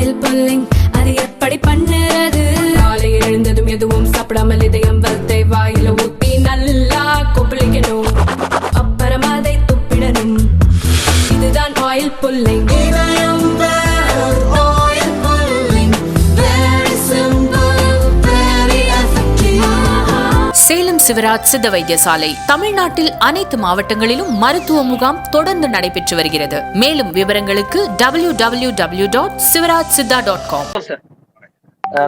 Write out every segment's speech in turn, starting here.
Oil pulling அது எப்படி பண்ணுறது? காலையில் எழுந்ததும் எதுவும் சாப்பிடாமல் இதயம் வளத்தை வாயில ஊத்தி நல்லா கொப்பளிக்கணும், அப்புறம் அதை துப்பிடணும். இதுதான் ஆயில் புல்லிங். சேலம் சிவராஜ் சித்த வைத்தியசாலை தமிழ்நாட்டில் அனைத்து மாவட்டங்களிலும் மருத்துவ முகாம் தொடர்ந்து நடைபெற்று வருகிறது. மேலும் விவரங்களுக்கு www.sivarajsiddha.com.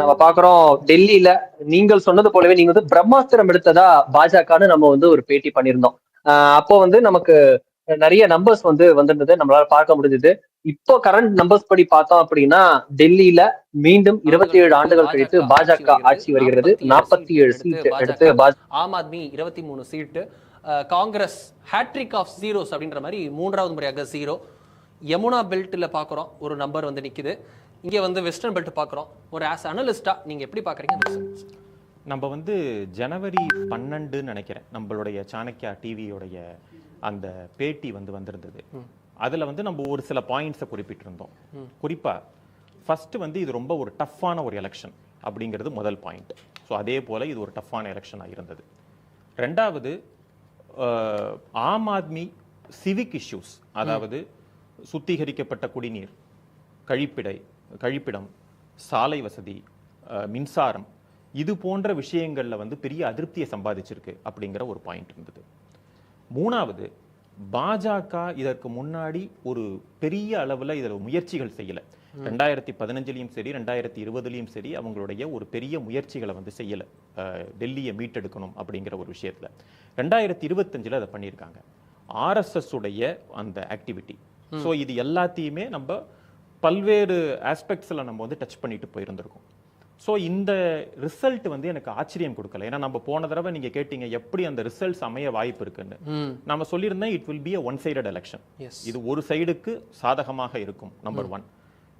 நம்ம பாக்குறோம் டெல்லியில நீங்கள் சொன்னது போலவே நீங்க வந்து பிரம்மாஸ்திரம் எடுத்ததா பாஜகன்னு நம்ம வந்து ஒரு பேட்டி பண்ணியிருந்தோம். அப்போ வந்து நமக்கு நிறைய நம்பர்ஸ் வந்து வந்திருந்தது, நம்மளால பார்க்க முடிஞ்சது. இப்போ கரண்ட் நம்பர்ஸ் படி பார்த்தோம் அப்படின்னா டெல்லியில மீண்டும் 27 ஆண்டுகள் கழித்து பாஜக ஆட்சி வருகிறது. 47 சீட் எடுத்து ஆம் ஆத்மி 23 சீட்டு, காங்கிரஸ் ஹேட்ரிக் ஆஃப் ஜீரோஸ் அப்படின்ற மாதிரி 3வது முறையாக ஜீரோ. யமுனா பெல்ட்ல பாக்குறோம் ஒரு நம்பர் வந்து நிக்குது. இங்க வந்து வெஸ்டர்ன் பெல்ட் பாக்குறோம். ஒரு ஆஸ் அனலிஸ்டா நீங்க எப்படி பாக்குறீங்க? நம்ம வந்து ஜனவரி 12 நினைக்கிறேன் நம்மளுடைய சாணக்கியா டிவியோடைய அந்த பேட்டி வந்து வந்திருந்தது. அதுல வந்து நம்ம ஒரு சில பாயிண்ட்ஸை குறிப்பிட்டிருந்தோம். குறிப்பா ஃபர்ஸ்ட் வந்து இது ரொம்ப ஒரு டஃப்பான ஒரு எலெக்ஷன் அப்படிங்கிறது முதல் பாயிண்ட். ஸோ அதே போல இது ஒரு டஃப்பான எலெக்ஷனாக இருந்தது. ரெண்டாவது, ஆம் ஆத்மி சிவிக் இஷ்யூஸ், அதாவது சுத்திகரிக்கப்பட்ட குடிநீர், கழிப்பிடம், சாலை வசதி, மின்சாரம், இது போன்ற விஷயங்கள்ல வந்து பெரிய அதிருப்தியை சம்பாதிச்சிருக்கு அப்படிங்கிற ஒரு பாயிண்ட் இருந்தது. மூணாவது, பாஜக இதற்கு முன்னாடி ஒரு பெரிய அளவுல இதுல முயற்சிகள் செய்யல. 2015லயும் சரி 2020லயும் சரி அவங்களுடைய ஒரு பெரிய முயற்சிகளை வந்து செய்யல டெல்லியை மீட்டெடுக்கணும் அப்படிங்கிற ஒரு விஷயத்துல. 2025ல அதை பண்ணியிருக்காங்க. RSS உடைய அந்த ஆக்டிவிட்டி. ஸோ இது எல்லாத்தையுமே நம்ம பல்வேறு ஆஸ்பெக்ட்ஸ்ல நம்ம வந்து டச் பண்ணிட்டு போயிருந்திருக்கோம். ஸோ இந்த ரிசல்ட் வந்து எனக்கு ஆச்சரியம் கொடுக்கல. ஏன்னா நம்ம போன தடவை நீங்க கேட்டீங்க எப்படி அந்த ரிசல்ட்ஸ் அமைய வாய்ப்பு இருக்குன்னு. நம்ம சொல்லியிருந்தேன் it will B a one-sided election. இது ஒரு சைடுக்கு சாதகமாக இருக்கும். நம்பர் 1.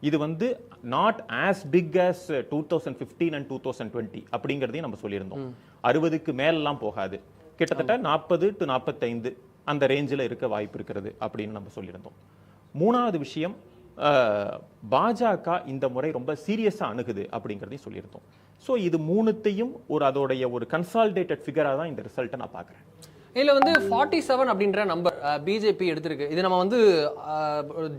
இது வந்து not as big as 2015 and 2020 அப்படிங்கிறதையும் நம்ம சொல்லியிருந்தோம். 60க்கு மேலெல்லாம் போகாது, கிட்டத்தட்ட 40 to 45 அந்த ரேஞ்சில் இருக்க வாய்ப்பு இருக்கிறது அப்படின்னு நம்ம சொல்லியிருந்தோம். மூணாவது விஷயம், பாஜக இந்த முறை ரொம்ப சீரியஸா அணுகுது அப்படிங்கிறதையும் சொல்லியிருந்தோம். ஸோ இது மூணுத்தையும் அதோடைய ஒரு கன்சாலிடேட்டட் ஃபிகரா தான் இந்த ரிசல்ட்டை நான் பார்க்குறேன். இதுல வந்து 47 அப்படின்ற நம்பர் பிஜேபி எடுத்திருக்கு. இது நம்ம வந்து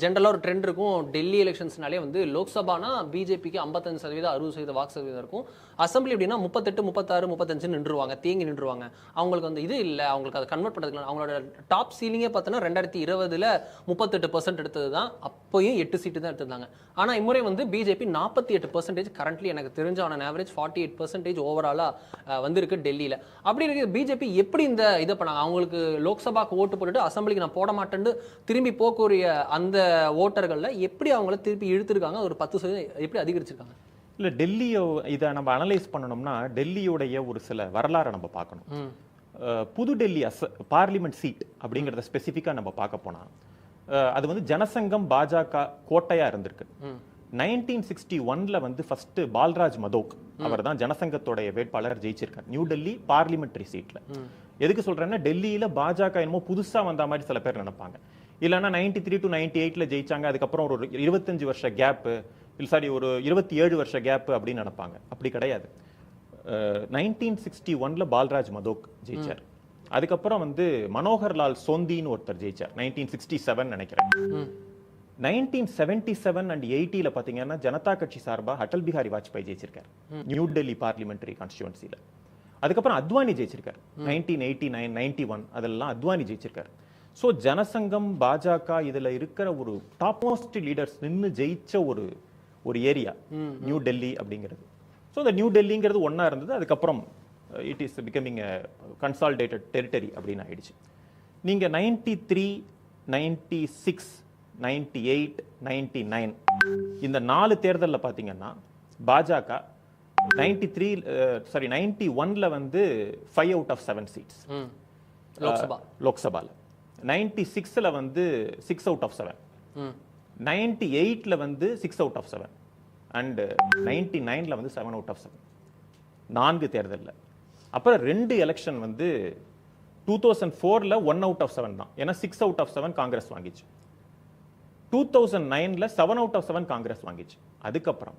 ஜென்ரலா ஒரு ட்ரெண்ட் இருக்கும். டெல்லி எலெக்ஷன்ஸ்னாலே வந்து லோக்சபானா பிஜேபிக்கு 55% 60% வாக்கு சதவீதம் இருக்கும். அசம்பிளி அப்படின்னா 38 36 35 நின்றுவாங்க, தேங்கி நின்றுவாங்க. அவங்களுக்கு வந்து இது இல்லை, அவங்களுக்கு அதை கன்வெர்ட் பண்ணுறதுக்கு அவங்களோட டாப் சீலிங்கே பார்த்தோன்னா 2020ல் 38% எடுத்தது தான். அப்போயும் 8 சீட்டு தான் எடுத்திருந்தாங்க. ஆனால் இம்முறை வந்து பிஜேபி 48% கரண்ட்லி எனக்கு தெரிஞ்ச ஆன ஆவரேஜ் 48% ஓவராலாக வந்திருக்கு டெல்லியில். அப்படி இருக்கு பிஜேபி எப்படி இந்த இதை பண்ணாங்க? அவங்களுக்கு லோக்சபாக்கு ஓட்டு போட்டுட்டு அசம்பிளிக்கு நான் போட மாட்டேன்னு திரும்பி போகக்கூடிய அந்த ஓட்டர்களில் எப்படி அவங்கள திருப்பி இழுத்துருக்காங்க? ஒரு 10% எப்படி அதிகரிச்சிருக்காங்க? இல்லை, டெல்லியை இதை நம்ம அனலைஸ் பண்ணணும்னா டெல்லியோடைய ஒரு சில வரலாறை நம்ம பார்க்கணும். புது டெல்லி பார்லிமெண்ட் சீட் அப்படிங்கிறத ஸ்பெசிஃபிக்காக நம்ம பார்க்க போனால் அது வந்து ஜனசங்கம் பாஜக கோட்டையா இருந்திருக்கு. 1961ல வந்து ஃபர்ஸ்ட் பால்ராஜ் மதோக் அவர் தான் ஜனசங்கத்தோடைய வேட்பாளர் ஜெயிச்சிருக்கார் நியூ டெல்லி பார்லிமெண்டரி சீட்ல. எதுக்கு சொல்றேன்னா டெல்லியில பாஜக என்னமோ புதுசா வந்த மாதிரி சில பேர் நினைப்பாங்க. இல்லைன்னா 93 to 98ல ஜெயிச்சாங்க, அதுக்கப்புறம் ஒரு 25 வருஷ கேப்பு, இல்லை சாரி ஒரு 27 வருஷ கேப்பு அப்படின்னு நினைப்பாங்க. அப்படி கிடையாது. 1961ல பால்ராஜ் மதோக் ஜெயிச்சார். அதுக்கப்புறம் வந்து மனோகர்லால் சோந்தின்னு ஒருத்தர் ஜெயிச்சார் 1967 நினைக்கிறேன். 1977 and 80ல பாத்தீங்கன்னா ஜனதா கட்சி சார்பா அடல் பிஹாரி வாஜ்பாய் ஜெயிச்சிருக்காரு நியூ டெல்லி பார்லிமெண்டரி கான்ஸ்டிட்யூன்சில. அதுக்கப்புறம் அத்வானி ஜெயிச்சிருக்காரு 1989 91 அதெல்லாம் அத்வானி ஜெயிச்சிருக்காரு. ஸோ ஜனசங்கம் பாஜக இதுல இருக்கிற ஒரு டாப் மோஸ்ட் லீடர்ஸ் நின்று ஜெயிச்ச ஒரு ஏரியா நியூ டெல்லி அப்படிங்கிறது. ஸோ இந்த நியூ டெல்லிங்கிறது ஒன்னா இருந்தது. அதுக்கப்புறம் it is becoming a consolidated territory அப்படின்னு ஆயிடுச்சு. நீங்க 93 96 98 99 இந்த 4 தேர்தலில் பார்த்தீங்கன்னா பாஜக 91ல வந்து 5 out of 7 சீட்ஸ் லோக்சபால, 96ல வந்து 6 out of 7, 98ல வந்து 6 out of 7 அண்ட் 99ல வந்து 7 out of 7. 4 தேர்தலில். அப்புறம் 2 எலெக்ஷன் வந்து 2004ல 1 out of 7 தான். ஏன்னா 6 out of 7 Congress வாங்கிச்சு. 2009ல 7 out of 7 Congress வாங்கிச்சு. அதுக்கப்புறம்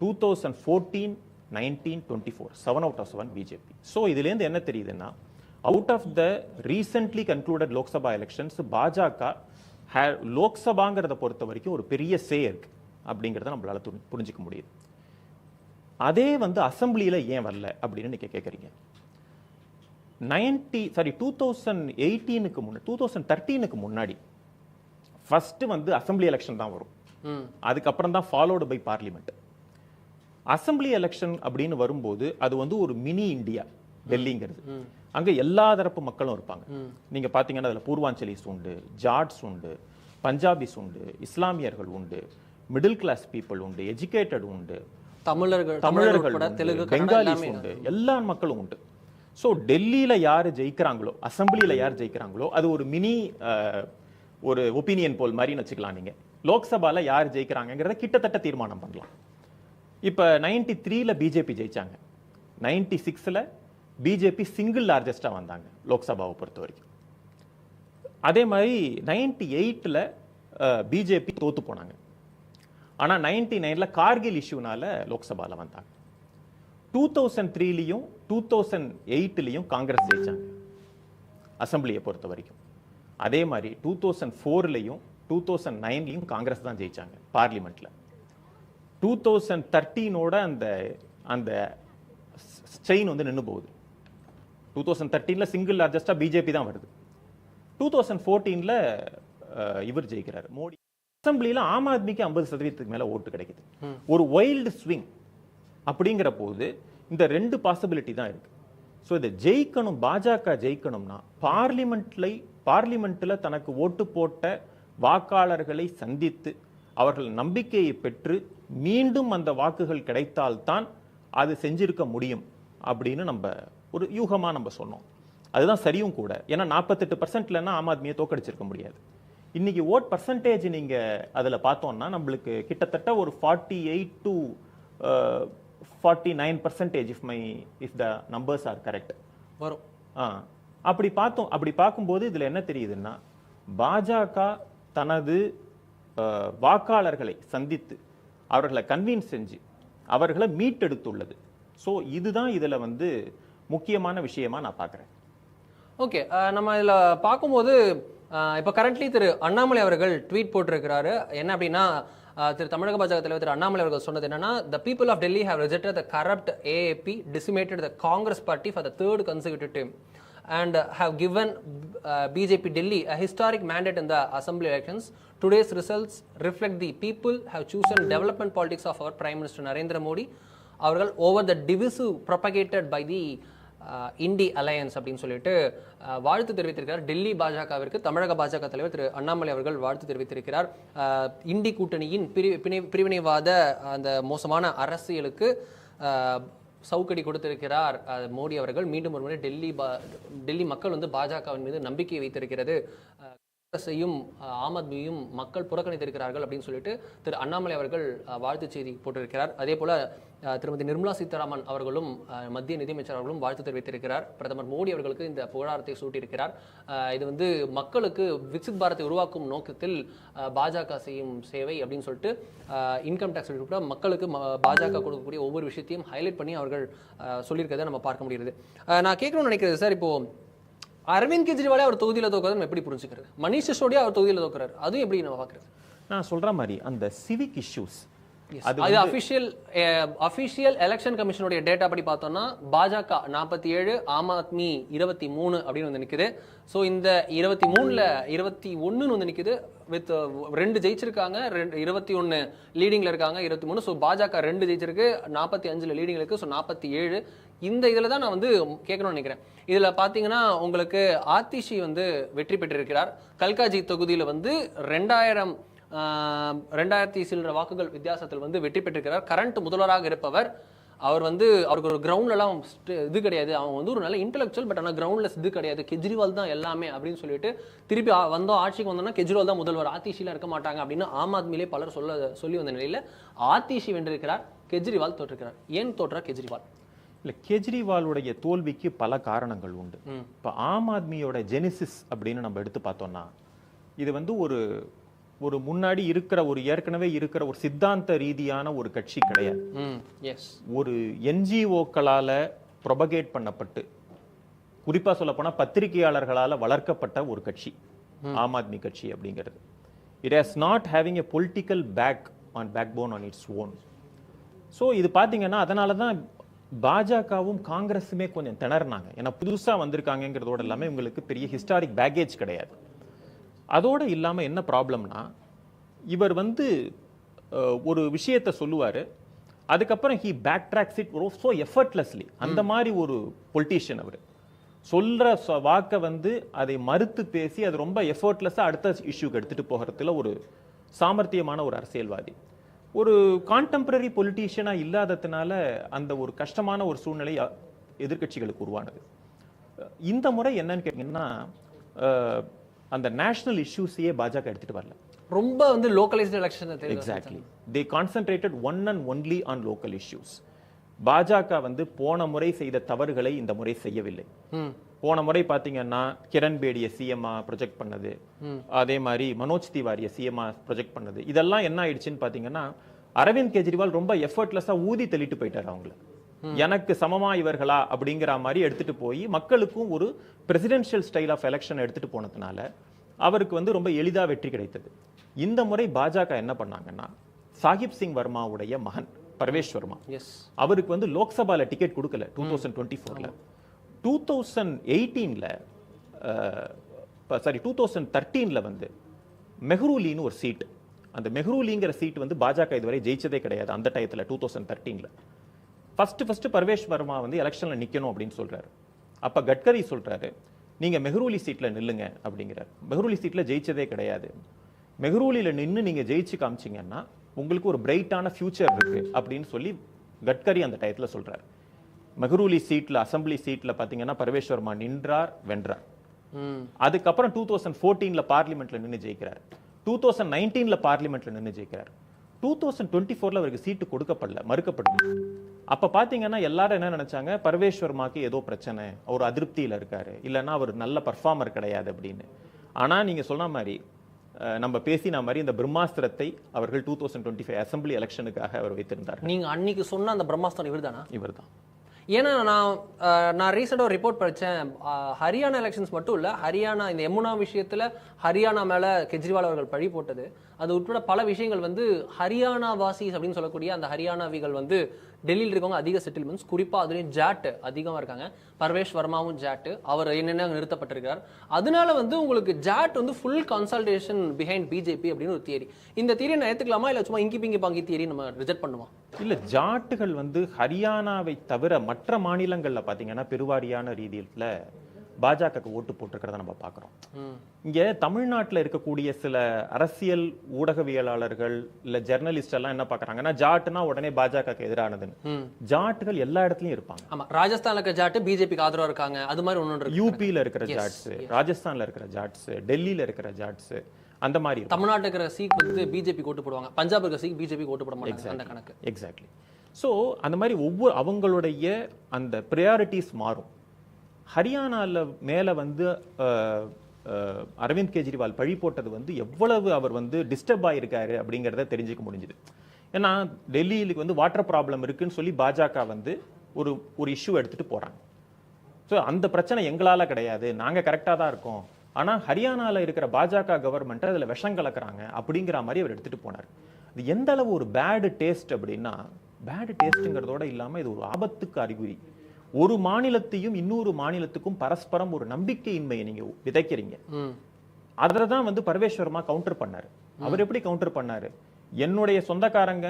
2014, 19, 24 7 out of 7 பிஜேபி. ஸோ இதுலேருந்து என்ன தெரியுதுன்னா, out of the recently concluded Lok Sabha elections பாஜக லோக்சபாங்கிறத பொறுத்த வரைக்கும் ஒரு பெரிய சே இருக்கு அப்படிங்கிறத நம்மளால புரிஞ்சுக்க முடியுது. அதே வந்து அசம்பிளியில ஏன் வரல அப்படின்னு நீங்க கேட்குறீங்க. 2018க்கு முன்னாடி 2013க்கு முன்னாடி ஃபர்ஸ்ட் வந்து அசம்பிளி எலெக்ஷன் தான் வரும். அதுக்கப்புறம் தான் followed by parliament. Assembly election அப்படின்னு வரும்போது அது வந்து ஒரு மினி இந்தியா டெல்லிங்கிறது. அங்க எல்லா தரப்பு மக்களும் இருப்பாங்க. நீங்க பாத்தீங்கன்னா அதுல பூர்வாஞ்சலிஸ் உண்டு, ஜாட்ஸ் உண்டு, பஞ்சாபிஸ் உண்டு, இஸ்லாமியர்கள் உண்டு, மிடில் கிளாஸ் பீப்புள் உண்டு, எஜுகேட்டட் உண்டு, தமிழர்கள் உண்டு, பெங்காலிஸ் உண்டு, எல்லா மக்களும் உண்டு. ஸோ டெல்லியில யாரு ஜெயிக்கிறாங்களோ, அசம்பிளியில யார் ஜெயிக்கிறாங்களோ, அது ஒரு மினி ஒரு ஒப்பீனியன் போல் மாதிரி வச்சுக்கலாம். நீங்க லோக்சபால யார் ஜெயிக்கிறாங்கிறத கிட்டத்தட்ட தீர்மானம் பண்ணலாம். இப்ப 93ல பிஜேபி ஜெயிச்சாங்க, 96ல பிஜேபி சிங்கிள் லார்ஜஸ்டா வந்தாங்க லோக்சபாவை பொறுத்த வரைக்கும். அதே மாதிரி 98ல பிஜேபி தோத்து போனாங்க. ஆனா 99ல கார்கில் இஷ்யூனால லோக்சபால வந்தாங்க. 2003லையும் 2008லையும் காங்கிரஸ் ஜெயிச்சாங்க அசம்பிளியை பொறுத்த வரைக்கும். அதே மாதிரி 2004லையும் 2009லையும் காங்கிரஸ் தான் ஜெயிச்சாங்க பார்லிமெண்ட்ல. 2013ஓட அந்த செயின் வந்து நின்று போகுது. 2013ல சிங்கிள் லார்ஜஸ்டா பிஜேபி தான் வருது. 2014ல இவர் ஜெயிக்கிறார் மோடி. அசம்பிளியில ஆம் ஆத்மிக்கு 50% மேல ஓட்டு கிடைக்குது. ஒரு வைல்டு ஸ்விங் அப்படிங்கிற போது இந்த ரெண்டு பாசிபிலிட்டி தான் இருக்கு. ஸோ இதை ஜெயிக்கணும், பாஜக ஜெயிக்கணும்னா பார்லிமெண்ட்ல தனக்கு ஓட்டு போட்ட வாக்காளர்களை சந்தித்து அவர்கள் நம்பிக்கையை பெற்று மீண்டும் அந்த வாக்குகள் கிடைத்தால்தான் அது செஞ்சிருக்க முடியும் அப்படின்னு நம்ம ஒரு யூகமா நம்ம சொன்னோம். அதுதான் சரியும் கூட. ஏன்னா 48%லன்னா ஆம் ஆத்மியை தோக்கடிச்சிருக்க முடியாது. இன்னைக்கு ஓட் பர்சன்டேஜ் நீங்க அதுல பார்த்தோம்னா நம்மளுக்கு கிட்டத்தட்ட ஒரு 48 to 49% if the numbers are correct வரும். அப்படி பார்க்கும்போது இதுல என்ன தெரியுதுன்னா, பாஜக தனது வாக்காளர்களை சந்தித்து அவர்களை கன்வின்ஸ் செஞ்சு அவர்களை மீட்டெடுத்துள்ளது. ஸோ இதுதான் இதுல வந்து முக்கியமான விஷயமா நான் பார்க்குறேன். ஓகே, நம்ம இதில் பார்க்கும்போது இப்போ கரண்ட்லி திரு அண்ணாமலை அவர்கள் ட்வீட் போட்டிருக்கிறாரு. என்ன அப்படின்னா, திரு தமிழக பாஜக தலைவர் திரு அண்ணாமலை அவர்கள் சொன்னது என்னன்னா, the people of Delhi have rejected the corrupt AAP, decimated the Congress party for the third consecutive term and have given BJP Delhi a historic mandate in the assembly elections. Today's results reflect the people have chosen development politics of our Prime Minister Narendra Modi அவர்கள் over the divisive propagated by the INDI alliance அப்படின்னு சொல்லிட்டு வாழ்த்து தெரிவித்திருக்கிறார். டெல்லி பாஜகவிற்கு தமிழக பாஜக தலைவர் திரு அண்ணாமலை அவர்கள் வாழ்த்து தெரிவித்திருக்கிறார். இண்டி கூட்டணியின் பிரிவினைவாத அந்த மோசமான அரசியலுக்கு சவுக்கடி கொடுத்திருக்கிறார் மோடி அவர்கள். மீண்டும் ஒரு முறை டெல்லி மக்கள் வந்து பாஜகவின் மீது நம்பிக்கை வைத்திருக்கிறது, காங்கிரஸையும் ஆம் ஆத்மியையும் மக்கள் புறக்கணித்திருக்கிறார்கள் அப்படின்னு சொல்லிட்டு திரு அண்ணாமலை அவர்கள் வாழ்த்து செய்தி போட்டிருக்கிறார். அதே போல திருமதி நிர்மலா சீதாராமன் அவர்களும் மத்திய நிதியமைச்சர் அவர்களும் வாழ்த்து தெரிவித்திருக்கிறார். பிரதமர் மோடி அவர்களுக்கு இந்த புகழாரத்தை சூட்டியிருக்கிறார். இது வந்து மக்களுக்கு விக்சித் பாரத்தை உருவாக்கும் நோக்கத்தில் பாஜக செய்யும் சேவை அப்படின்னு சொல்லிட்டு இன்கம் டேக்ஸ் கூட மக்களுக்கு பாஜக கொடுக்கக்கூடிய ஒவ்வொரு விஷயத்தையும் ஹைலைட் பண்ணி அவர்கள் சொல்லியிருக்கிறத நம்ம பார்க்க முடிகிறது. நான் கேட்கணும்னு நினைக்கிறது சார், இப்போ அரவிந்த் கெஜ்ரிவாலே அவர் தொகுதியில் தோக்கிறது நம்ம எப்படி புரிஞ்சுக்கிறது? மணிஷ் சிசோடியா அவர் தொகுதியில் தோக்குறாரு, அதுவும் எப்படி நம்ம பார்க்கறது? நான் சொல்ற மாதிரி அந்த சிவிக் இஷ்யூஸ் அது அபிஷியல் எலெக்ஷன் கமிஷனுடைய டேட்டா படி பார்த்தோம்னா பாஜக 47, ஆம் ஆத்மி 23 அப்படின்னு வந்து நிக்குது. ஸோ இந்த 23ல 21 வந்து நிக்குது. வித் 2 ஜெயிச்சிருக்காங்க, 21 லீடிங்ல இருக்காங்க, 23. ஸோ பாஜக 2 ஜெயிச்சிருக்கு, 45ல லீடிங்ல இருக்கு. ஸோ 47. இந்த இதில் தான் நான் வந்து கேட்கணும்னு நினைக்கிறேன். இதில் பார்த்தீங்கன்னா உங்களுக்கு ஆதிஷி வந்து வெற்றி பெற்றிருக்கிறார். கல்காஜி தொகுதியில் வந்து 2000 சில்லற வாக்குகள் வித்தியாசத்தில் வந்து வெற்றி பெற்றிருக்கிறார். கரண்ட் முதல்வராக இருப்பவர் அவர் வந்து அவருக்கு ஒரு கிரவுண்ட்லாம் இது கிடையாது, அவங்க வந்து ஒரு நல்ல இன்டெலெக்சுவல், பட் ஆனால் கிரவுண்ட்லெஸ் இது கிடையாது, கெஜ்ரிவால் தான் எல்லாமே அப்படின்னு சொல்லிட்டு திருப்பி வந்தோம் ஆட்சிக்கு வந்தோம்னா கெஜ்ரிவால் தான் முதல்வர், ஆதிஷிலாம் இருக்க மாட்டாங்க அப்படின்னு ஆம் ஆத்மியிலே பலர் சொல்லி வந்த நிலையில் ஆதிஷி வென்றிருக்கிறார், கெஜ்ரிவால் தோற்றிருக்கிறார். ஏன் தோற்றார் கெஜ்ரிவால்? இல்ல, கெஜ்ரிவாலுடைய தோல்விக்கு பல காரணங்கள் உண்டு. இப்ப ஆம் ஆத்மியோட ஜெனிசிஸ் அப்படின்னு நம்ம எடுத்து பார்த்தோம்னா, இது வந்து ஒரு ஒரு முன்னாடி இருக்கிற ஒரு ஏற்கனவே இருக்கிற ஒரு சித்தாந்த ரீதியான ஒரு கட்சி கிடையாது. எஸ், ஒரு என்ஜிஓக்களால ப்ரொபகேட் பண்ணப்பட்டு, குறிப்பா சொல்ல போனா பத்திரிகையாளர்களால வளர்க்கப்பட்ட ஒரு கட்சி ஆம் ஆத்மி கட்சி அப்படிங்கிறது. It has not having a political backbone on its own. So இது பார்த்தீங்கன்னா அதனால தான் பாஜகவும் காங்கிரஸுமே கொஞ்சம் திணறினாங்க. ஏன்னா புதுசா வந்திருக்காங்கிறதோட எல்லாமே உங்களுக்கு பெரிய ஹிஸ்டாரிக் பேக்கேஜ் கிடையாது. அதோட இல்லாம என்ன ப்ராப்ளம்னா, இவர் வந்து ஒரு விஷயத்தை சொல்லுவாரு, அதுக்கப்புறம் he backtracks it so effortlessly. அந்த மாதிரி ஒரு பொலிட்டீஷியன் அவர். சொல்ற வாக்கை வந்து அதை மறுத்து பேசி அது ரொம்ப எஃபர்ட்லெஸ்ஸா அடுத்த இஷ்யூக்கு எடுத்துட்டு போகிறதுல ஒரு சாமர்த்தியமான ஒரு அரசியல்வாதி. ஒரு கான்டெம்பரரி பொலிட்டீஷியனா இல்லாததுனால அந்த ஒரு கஷ்டமான ஒரு சூழ்நிலை எதிர்க்கட்சிகளுக்கு உருவானது. இந்த முறை என்னன்னு கேட்டீங்கன்னா, அந்த நேஷனல் இஷ்யூஸையே பாஜக எடுத்துட்டு வரல. ரொம்ப வந்து localised election. Exactly, they concentrated one and only on local issues. பாஜக வந்து போன முறை செய்த தவறுகளை இந்த முறை செய்யவில்லை. போன முறை பாத்தீங்கன்னா கிரண் பேடியை சிஎம்ஆ ப்ரொஜெக்ட் பண்ணது, அதே மாதிரி மனோஜ் திவாரியை சிஎம்ஆ ப்ரொஜெக்ட் பண்ணது, இதெல்லாம் என்ன ஆயிடுச்சுன்னு பாத்தீங்கன்னா, அரவிந்த் கெஜ்ரிவால் ரொம்ப எஃபர்ட்லெஸ்ஸா ஊதி தள்ளிட்டு போயிட்டாரு அவங்கள. எனக்கு சமமா இவர்களா அப்படிங்கிற மாதிரி எடுத்துட்டு போய் மக்களுக்கும் ஒரு பிரசிடென்ஷியல் ஸ்டைல் ஆஃப் எலெக்ஷன் எடுத்துட்டு போனதுனால அவருக்கு வந்து ரொம்ப எளிதா வெற்றி கிடைத்தது. இந்த முறை பாஜக என்ன பண்ணாங்கன்னா, சாஹிப் சிங் வர்மாவுடைய மகன் பர்வேஷ் வர்மா, அவருக்கு வந்து லோக்சபால டிக்கெட் கொடுக்கல 2024ல. 2013ல வந்து மெஹ்ரூலின்னு ஒரு சீட், அந்த மெஹ்ரூலிங்கிற சீட் வந்து பாஜக இதுவரை ஜெயிச்சதே கிடையாது. அந்த டயத்துல 2013ல ஃபர்ஸ்ட் பர்வேஷ் வர்மா வந்து எலெக்ஷன்ல நிக்கணும் அப்படின்னு சொல்றாரு. அப்ப கட்கரி சொல்றாரு, நீங்க மெஹ்ரூலி சீட்ல நில்லுங்க அப்படிங்கிறார். மெஹ்ரூலி சீட்ல ஜெயிச்சதே கிடையாது, மெஹ்ரூலில நின்னு நீங்க ஜெயிச்சு காமிச்சீங்கன்னா உங்களுக்கு ஒரு பிரைட்டான ஃபியூச்சர் இருக்கு அப்படின்னு சொல்லி கட்கரி அந்த டயத்துல சொல்றாரு. மெஹ்ரூலி சீட்ல, அசம்பிளி சீட்ல பாத்தீங்கன்னா பர்வேஷ் வர்மா நின்றார், வென்றார். அதுக்கப்புறம் 2014ல பார்லிமெண்ட்ல நின்னு ஜெயிக்கிறார், 2019ல பார்லிமெண்ட்ல நின்னு ஜெயிக்கிறார், 2024ல அவருக்கு சீட்டு கொடுக்கப்படல, மறுக்கப்பட்டது. அப்ப பாத்தீங்கன்னா எல்லாரும் என்ன நினைச்சாங்க, பர்வேஷ் வர்மாக்கு ஏதோ பிரச்சனை, அவர் அதிருப்தியில இருக்காரு, இல்லைன்னா அவர் நல்ல பர்ஃபார்மர் கிடையாது அப்படின்னு. ஆனா நீங்க சொன்ன மாதிரி நம்ம பேசின மாதிரி இந்த பிரம்மாஸ்திரத்தை அவர்கள் 2025 அசம்பிளி எலெக்ஷனுக்காக அவர் வைத்திருந்தார். நீங்க அன்னைக்கு சொன்ன அந்த பிரம்மாஸ்திரம் இவர்தானா? இவர்தான். ஏன்னா நான் ரீசெண்டாக ஒரு ரிப்போர்ட் படித்தேன். ஹரியானா எலெக்ஷன்ஸ் மட்டும் இல்லை, ஹரியானா இந்த யமுனா விஷயத்தில் ஹரியானா மேலே கெஜ்ரிவால் அவர்கள் பழி போட்டது, அது உட்பட பல விஷயங்கள் வந்து ஹரியானா வாசிஸ் அப்படின்னு சொல்லக்கூடிய அந்த ஹரியானாவிகள் வந்து டெல்லியில் இருக்கவங்க அதிக செட்டில்மெண்ட்ஸ், குறிப்பாக அதுலேயும் ஜாட் அதிகமாக இருக்காங்க. பர்வேஷ் வர்மாவும் ஜாட், அவர் என்னென்ன நிறுத்தப்பட்டிருக்கிறார். அதனால வந்து உங்களுக்கு ஜாட் வந்து ஃபுல் கன்சல்டேஷன் பிஹைண்ட் பிஜேபி அப்படின்னு ஒரு தியரி. இந்த தியரியை நான் ஏற்றுக்கலாமா, இல்லை சும்மா இங்கி பிங்கி பாங்கி தியரி நம்ம ரிஜெக்ட் பண்ணுவோம்? இல்ல, ஜாட்டுகள் வந்து ஹரியானாவை தவிர மற்ற மாநிலங்கள்ல பாத்தீங்கன்னா பெருவாரியான ரீதியில பாஜகவுக்கு ஓட்டு போட்டிருக்கிறத நம்ம பார்க்கிறோம். இங்க தமிழ்நாட்டில் இருக்கக்கூடிய சில அரசியல் ஊடகவியலாளர்கள் இல்ல ஜெர்னலிஸ்ட் எல்லாம் என்ன பாக்குறாங்கன்னா, ஜாட்னா உடனே பாஜகவுக்கு எதிரானதுன்னு. ஜாட்டுகள் எல்லா இடத்துலயும் இருப்பாங்க. ஆமா, ராஜஸ்தான்ல இருக்க ஜாட் பிஜேபிக்கு ஆதரவா இருக்காங்க, அது மாதிரி ஒன்று யூபியில இருக்கிற ஜாட்ஸ், ராஜஸ்தான்ல இருக்கிற ஜாட்ஸ், டெல்லியில இருக்கிற ஜாட்ஸ், அந்த மாதிரி தமிழ்நாட்டுல இருக்கிற சீக் வந்து பிஜேபி ஓட்டு போடுவாங்க, பஞ்சாப் இருக்கிற சீக் பிஜேபி ஓட்டு போட மாட்டாங்க, அந்த கணக்கு. எக்ஸாக்ட்லி. ஸோ அந்த மாதிரி ஒவ்வொரு அவங்களுடைய அந்த ப்ரையாரிட்டிஸ் மாறும். ஹரியானால மேல வந்து அரவிந்த் கெஜ்ரிவால் பழி போட்டது வந்து எவ்வளவு அவர் வந்து டிஸ்டர்ப் ஆயிருக்காரு அப்படிங்கிறத தெரிஞ்சுக்க முடிஞ்சுது. ஏன்னா டெல்லியிலுக்கு வந்து வாட்டர் ப்ராப்ளம் இருக்குன்னு சொல்லி பாஜக வந்து ஒரு இஷ்யூ எடுத்துட்டு போறாங்க. ஸோ அந்த பிரச்சனை எங்களால கிடையாது, நாங்க கரெக்டா தான் இருக்கோம், ஆனா ஹரியானால இருக்கிற பாஜக கவர்மெண்ட் அதுல விஷம் கலக்குறாங்க அப்படிங்கிற மாதிரி அவர் எடுத்துட்டு போனார். இது எந்த அளவு ஒரு பேடு டேஸ்ட் அப்படின்னா, பேடு டேஸ்ட்ங்கிறதோட இல்லாம இது ஒரு ஆபத்துக்கு அறிகுறி. ஒரு மாநிலத்தையும் இன்னொரு மாநிலத்துக்கும் பரஸ்பரம் ஒரு நம்பிக்கையின்மையை நீங்க விதைக்கிறீங்க. அதுலதான் வந்து பர்வேஷ் வர்மா கவுண்டர் பண்ணாரு. அவர் எப்படி கவுண்டர் பண்ணாரு, என்னுடைய சொந்தக்காரங்க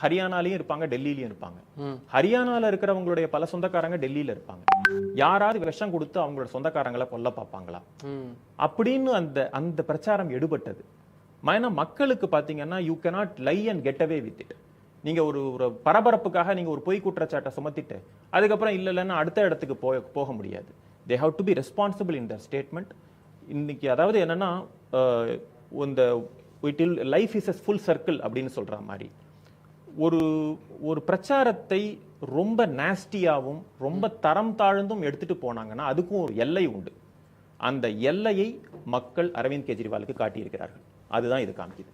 ஹரியானாலையும் இருப்பாங்க, டெல்லியிலயும் இருப்பாங்க, ஹரியானால இருக்கிறவங்களுடைய பல சொந்தக்காரங்க டெல்லியில இருப்பாங்க, யாராவது விஷம் கொடுத்து அவங்களோட சொந்தக்காரங்களை கொல்ல பார்ப்பாங்களா அப்படின்னு அந்த பிரச்சாரம் எடுபட்டது. மக்களுக்கு பாத்தீங்கன்னா, you cannot lie and get away with it. நீங்க ஒரு பரபரப்புக்காக நீங்க ஒரு பொய் குற்றச்சாட்டை சுமத்திட்டு அதுக்கப்புறம் இல்லைன்னா அடுத்த இடத்துக்கு போக முடியாது. They have to be responsible in the statement. இன்னைக்கு அதாவது என்னன்னா, இந்த life is a full circle அப்படின்னு சொல்ற மாதிரி ஒரு பிரச்சாரத்தை ரொம்ப நாஸ்டியாவும் ரொம்ப தரம் தாழ்ந்தும் எடுத்துட்டு போனாங்கன்னா அதுக்கும் ஒரு எல்லை உண்டு. அந்த எல்லையை மக்கள் அரவிந்த் கெஜ்ரிவாலுக்கு காட்டியிருக்கிறார்கள். அதுதான் இது காமிக்குது.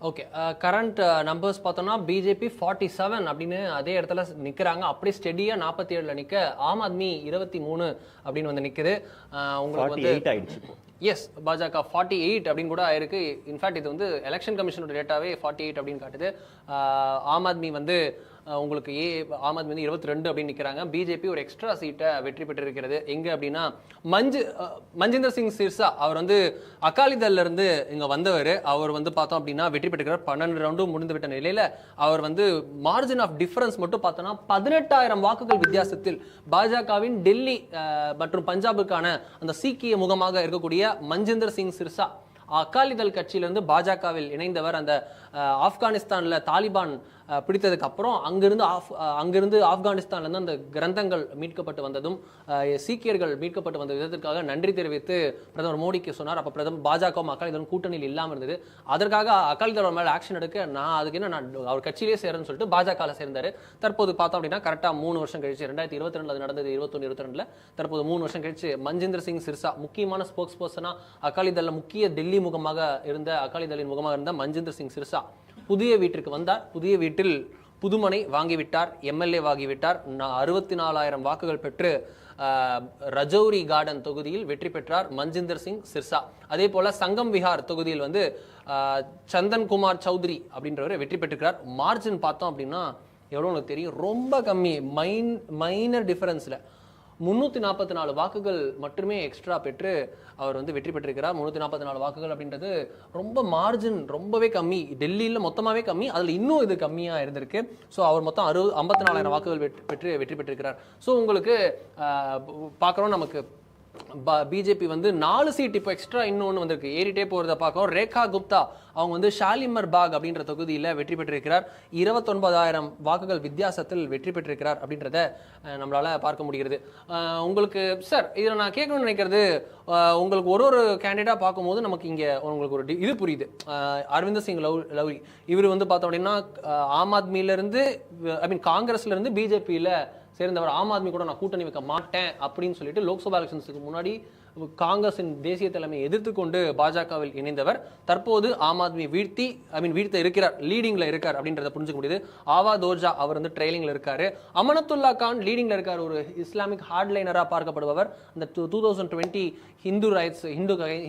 ஓகே, கரண்ட் நம்பர்ஸ் பார்த்தோம்னா பிஜேபி 47 அப்படின்னு அதே இடத்துல நிற்கிறாங்க. அப்படியே ஸ்டெடியாக 47ல் நிற்க ஆம் ஆத்மி 23 அப்படின்னு வந்து நிற்குது. உங்களுக்கு வந்து 48 ஆயிடுச்சு. எஸ், பாஜக 48 அப்படின்னு கூட ஆயிருக்கு. இன்ஃபேக்ட் இது வந்து எலெக்ஷன் கமிஷனோட டேட்டாவே 48 அப்படின்னு காட்டுது. ஆம் ஆத்மி வந்து உங்களுக்கு ஆம் ஆத்மி வந்து 22 அப்படின்னு நிற்கிறாங்க. பிஜேபி ஒரு எக்ஸ்ட்ரா சீட்டை வெற்றி பெற்றிருக்கிறது. எங்கே அப்படின்னா மஞ்சிந்தர் சிங் சிர்சா அவர் வந்து அகாலிதள்ல இருந்து இங்கே வந்தவர். அவர் வந்து பார்த்தோம் அப்படின்னா வெற்றி பெற்றிருக்கிறார். 12 ரவுண்டும் முடிந்து விட்ட நிலையில் அவர் வந்து மார்ஜின் ஆஃப் டிஃபரன்ஸ் மட்டும் பார்த்தோன்னா 18,000 வாக்குகள் வித்தியாசத்தில் பாஜகவின் டெல்லி மற்றும் பஞ்சாபுக்கான அந்த சீக்கிய முகமாக இருக்கக்கூடிய மஞ்சிந்தர் சிங் சிர்சா அகாலிதள் கட்சியிலிருந்து பாஜகவில் இணைந்தவர். அந்த ஆப்கானிஸ்தானில் தாலிபான் பிடித்ததுக்கு அப்புறம் அங்கிருந்து ஆப்கானிஸ்தான்லேருந்து அந்த கிரந்தங்கள் மீட்கப்பட்டு வந்ததும் சீக்கியர்கள் மீட்கப்பட்டு வந்த விதத்திற்காக நன்றி தெரிவித்து பிரதமர் மோடிக்கு சொன்னார். அப்போ பாஜகவும் அகாலிதளும் கூட்டணியில் இல்லாமல் இருந்தது. அதற்காக அகாலிதள் மேலே ஆக்ஷன் எடுக்க அதுக்கு என்ன நான் அவர் கட்சியிலே சேரன்னு சொல்லிட்டு பாஜகவில் சேர்ந்தார். தற்போது பார்த்தோம் அப்படின்னா கரெக்டாக 3 வருஷம் கழிச்சு 2022 அது நடந்தது. 21-22 தற்போது 3 வருஷம் கழிச்சு மஞ்சிந்தர் சிங் சிர்சா முக்கியமான ஸ்போக்ஸ் பர்சனா அகாலிதளில் முக்கிய டெல்லி முகமாக இருந்த அகாலிதளின் முகமாக இருந்த மஞ்சிந்தர் சிங் சிர்சா புதிய வீட்டிற்கு வந்தார். புதிய வீட்டில் புதுமனை வாங்கிவிட்டார், எம்எல்ஏ வாங்கிவிட்டார். 64,000 வாக்குகள் பெற்று ரஜௌரி கார்டன் தொகுதியில் வெற்றி பெற்றார் மஞ்சிந்தர் சிங் சிர்சா. அதே போல சங்கம் விஹார் தொகுதியில் வந்து சந்தன் குமார் சௌத்ரி அப்படின்றவர் வெற்றி பெற்றிருக்கிறார். மார்ஜின் பார்த்தோம் அப்படின்னா எவ்வளோ உங்களுக்கு தெரியும், ரொம்ப கம்மி, மைனர் டிஃபரன்ஸில் 344 வாக்குகள் மட்டுமே எக்ஸ்ட்ரா பெற்று அவர் வந்து வெற்றி பெற்றிருக்கிறார். 344 வாக்குகள் அப்படின்றது ரொம்ப மார்ஜின், ரொம்பவே கம்மி. டெல்லியில் மொத்தமாகவே கம்மி, அதில் இன்னும் இது கம்மியாக இருந்திருக்கு. ஸோ அவர் மொத்தம் 54,000 வாக்குகள் பெற்று வெற்றி பெற்றிருக்கிறார். ஸோ உங்களுக்கு பார்க்குறோம், நமக்கு பிஜேபி வந்து 4 சீட் இப்போ எக்ஸ்ட்ரா இன்னொன்று வந்திருக்கு, ஏறிட்டே போகிறத பார்க்குறோம். ரேகா குப்தா அவங்க வந்து ஷாலிமர் பாக் அப்படின்ற தொகுதியில் வெற்றி பெற்றிருக்கிறார். 29,000 வாக்குகள் வித்தியாசத்தில் வெற்றி பெற்றிருக்கிறார் அப்படின்றத நம்மளால பார்க்க முடிகிறது. உங்களுக்கு சார் இதில் நான் கேட்கணும்னு நினைக்கிறது, உங்களுக்கு ஒரு கேண்டிடேட்டாக பார்க்கும்போது நமக்கு இங்கே உங்களுக்கு ஒரு இது புரியுது. அரவிந்தர் சிங் லவ்ரி இவர் வந்து பார்த்தோம் அப்படின்னா ஆம் ஆத்மியிலேருந்து காங்கிரஸ்லேருந்து பிஜேபியில் சேர்ந்தவர். ஆம் ஆத்மி கூட நான் கூட்டணி வைக்க மாட்டேன் அப்படின்னு சொல்லிட்டு லோக்சபா எலெக்ஷன்ஸுக்கு முன்னாடி காங்கிரஸின் தேசிய தலைமையை எதிர்த்து கொண்டு பாஜகவில் இணைந்தவர். தற்போது ஆம் ஆத்மி வீழ்த்த இருக்கிறார், லீடிங்ல இருக்கார் அப்படின்றத புரிஞ்சுக்க முடியுது. ஆவா தோர்ஜா அவர் வந்து ட்ரெயிலிங்ல இருக்காரு. அமனத்துல்லா கான் லீடிங்ல இருக்கார், ஒரு இஸ்லாமிக் ஹார்ட்லைனரா பார்க்கப்படுபவர். அந்த 2020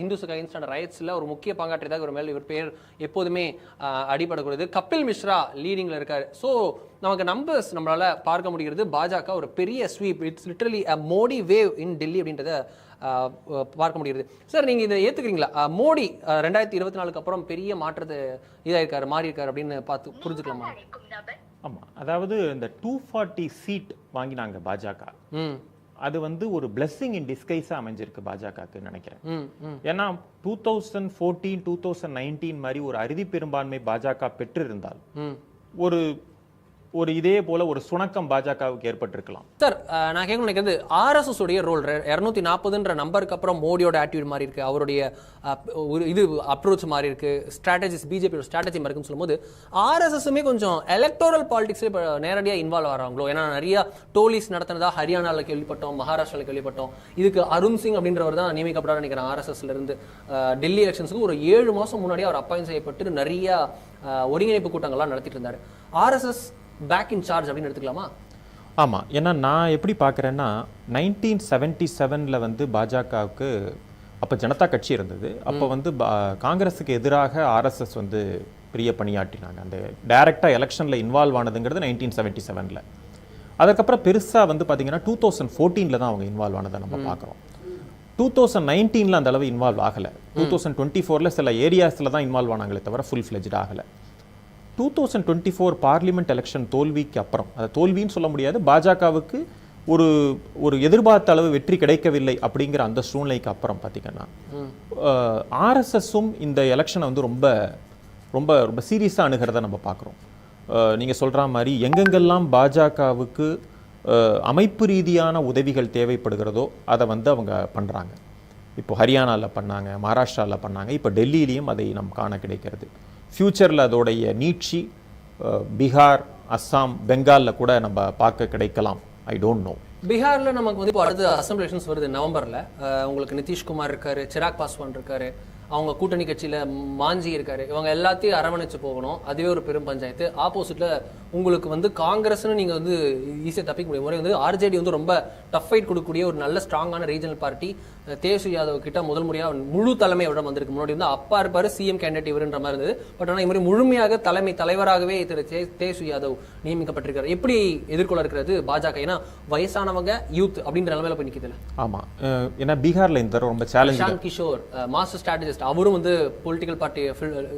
ஹிந்துஸுக்கு அகைன்ஸ்டான ரைட்ஸ்ல ஒரு முக்கிய பங்காற்றியதாக ஒரு மேல் இவர் பேர் எப்போதுமே அடிபடக்கூடியது. கபில் மிஸ்ரா லீடிங்ல இருக்காரு. ஸோ நமக்கு நம்பர்ஸ் நம்மளால பார்க்க முடிகிறது. பாஜக ஒரு பெரிய sweep, it's literally a Modi wave in Delhi அப்படின்றத பார்க்க முடிகிறது. சார் நீங்க இதை ஏத்துக்கிறீங்களா? மோடி 2024க்கு அப்புறம் பெரிய மாற்றத்தை மாறி இருக்காரு அப்படின்னு பார்த்து புரிஞ்சுக்கலாமா? ஆமா, அதாவது இந்த 240 சீட் வாங்கினாங்க பாஜக, அது வந்து ஒரு பிளெஸிங் இன் டிஸ்கைஸா அமைஞ்சிருக்கு பாஜகக்கு நினைக்கிறேன். ஏன்னா 2014 2019 மாதிரி ஒரு அறுதி பெரும்பான்மை பாஜக பெற்றிருந்தால் ஒரு இதே போல ஒரு சுணக்கம் பாஜகவுக்கு ஏற்பட்டிருக்கலாம். சார் நான் கேட்க நினைக்கிறது, ஆர்எஸ்எஸ் உடைய ரோல் 240ன்ற நம்பருக்கு அப்புறம் மோடியோட ஆட்டிடியூட் மாறி இருக்கு, அவருடைய இது அப்ரோச் மாறி இருக்கு, ஸ்ட்ராட்டஜிஸ் பிஜேபியோட ஸ்ட்ராட்டஜி மாறி இருக்குன்னு சொல்லும்போது ஆர்எஸ்எஸ்ஸுமே கொஞ்சம் எலக்டோரல் பாலிடிக்ஸ்ல இப்போ நேரடியாக இன்வால்வ் ஆகிறாங்களோ? ஏன்னா நிறைய டோலிஸ் நடத்தினதா ஹரியானாவில் கேள்விப்பட்டோம், மகாராஷ்டிராவில் கேள்விப்பட்டோம். இதுக்கு அருண் சிங் அப்படின்றவர் தான் நியமிக்கப்படாத நினைக்கிறேன் ஆர்எஸ்எஸ்ல இருந்து. டெல்லி எலெக்ஷன்ஸுக்கு ஒரு 7 மாதம் முன்னாடி அவர் அப்பாயின்ட் செய்யப்பட்டு நிறைய ஒருங்கிணைப்பு கூட்டங்கள்லாம் நடத்திட்டு இருந்தார். ஆர்எஸ்எஸ் பேக் இன் சார்ஜ் அப்படின்னு எடுத்துக்கலாமா? ஆமாம், ஏன்னா நான் எப்படி பார்க்குறேன்னா 1977 வந்து பாஜகவுக்கு அப்போ ஜனதா கட்சி இருந்தது. அப்போ வந்து காங்கிரஸுக்கு எதிராக ஆர்எஸ்எஸ் வந்து பெரிய பணியாற்றினாங்க. அந்த டைரெக்டாக எலெக்ஷனில் இன்வால்வ் ஆனதுங்கிறது 1977. அதுக்கப்புறம் பெருசாக வந்து பார்த்தீங்கன்னா 2014 தான் அவங்க இன்வால்வ் ஆனதை நம்ம பார்க்குறோம். 2019 அந்த அளவு இன்வால்வ் ஆகலை. 2024 சில ஏரியாஸில் தான் இன்வால்வ் ஆனாங்களே தவிர ஃபுல் ஃப்ளெஜ்ட் ஆகலை. 2024 பார்லிமெண்ட் எலெக்ஷன் தோல்விக்கு அப்புறம், அதை தோல்வின்னு சொல்ல முடியாது, பாஜகவுக்கு ஒரு எதிர்பார்த்த அளவு வெற்றி கிடைக்கவில்லை அப்படிங்கிற அந்த சூழ்நிலைக்கு அப்புறம் பார்த்தீங்கன்னா ஆர்எஸ்எஸும் இந்த எலெக்ஷனை வந்து ரொம்ப ரொம்ப ரொம்ப சீரியஸாக அணுகிறத நம்ம பார்க்குறோம். நீங்கள் சொல்கிற மாதிரி எங்கெங்கெல்லாம் பாஜகவுக்கு அமைப்பு ரீதியான உதவிகள் தேவைப்படுகிறதோ அதை வந்து அவங்க பண்ணுறாங்க. இப்போ ஹரியானாவில் பண்ணாங்க, மகாராஷ்டிராவில் பண்ணாங்க, இப்போ டெல்லியிலையும் அதை நம்ம காண கிடைக்கிறது. ஃப்யூச்சரில் அதோடைய நீட்சி பீகார், அஸ்ஸாம், பெங்காலில் கூட நம்ம பார்க்க கிடைக்கலாம். I don't know. பீகாரில் நமக்கு வந்து இப்போ அடுத்த அசம்பிளி எலெக்ஷன்ஸ் வருது நவம்பரில். உங்களுக்கு நிதிஷ்குமார் இருக்காரு, சிராக் பாஸ்வான் இருக்காரு, அவங்க கூட்டணி கட்சியில மாஞ்சி இருக்காரு, இவங்க எல்லாத்தையும் அரவணைச்சு போகணும், அதுவே ஒரு பெரும் பஞ்சாயத்து. ஆப்போசிட்ல உங்களுக்கு வந்து காங்கிரஸ்னு நீங்க வந்து ஈஸியா தப்பிக்க முடியும். முறை வந்து ஆர்ஜேடி வந்து ரொம்ப டஃப் ஃபைட் கொடுக்கக்கூடிய ஒரு நல்ல ஸ்ட்ராங்கான ரீஜனல் பார்ட்டி. தேஜஸ்வி யாதவ் கிட்ட முதல் முறையா முழு தலைமை விட வந்திருக்கு. முன்னாடி வந்து அப்பா இருப்பாரு சிஎம் கேண்டிடேட் இவருன்ற மாதிரி இருந்தது. பட் ஆனா இந்த முழுமையாக தலைவராகவே திரு தேஜஸ்வி யாதவ் நியமிக்கப்பட்டிருக்காரு. எப்படி எதிர்கொள்ள இருக்கிறது பாஜக? ஏன்னா வயசானவங்க யூத் அப்படின்ற நிலைமையில போய் நிக்குதுல. ஆமா, ஏன்னா பீகார்ல இந்த ரொம்ப challenge. Prashant Kishor master strategist, அவரும் வந்து பொலிட்டிக்கல் பார்ட்டி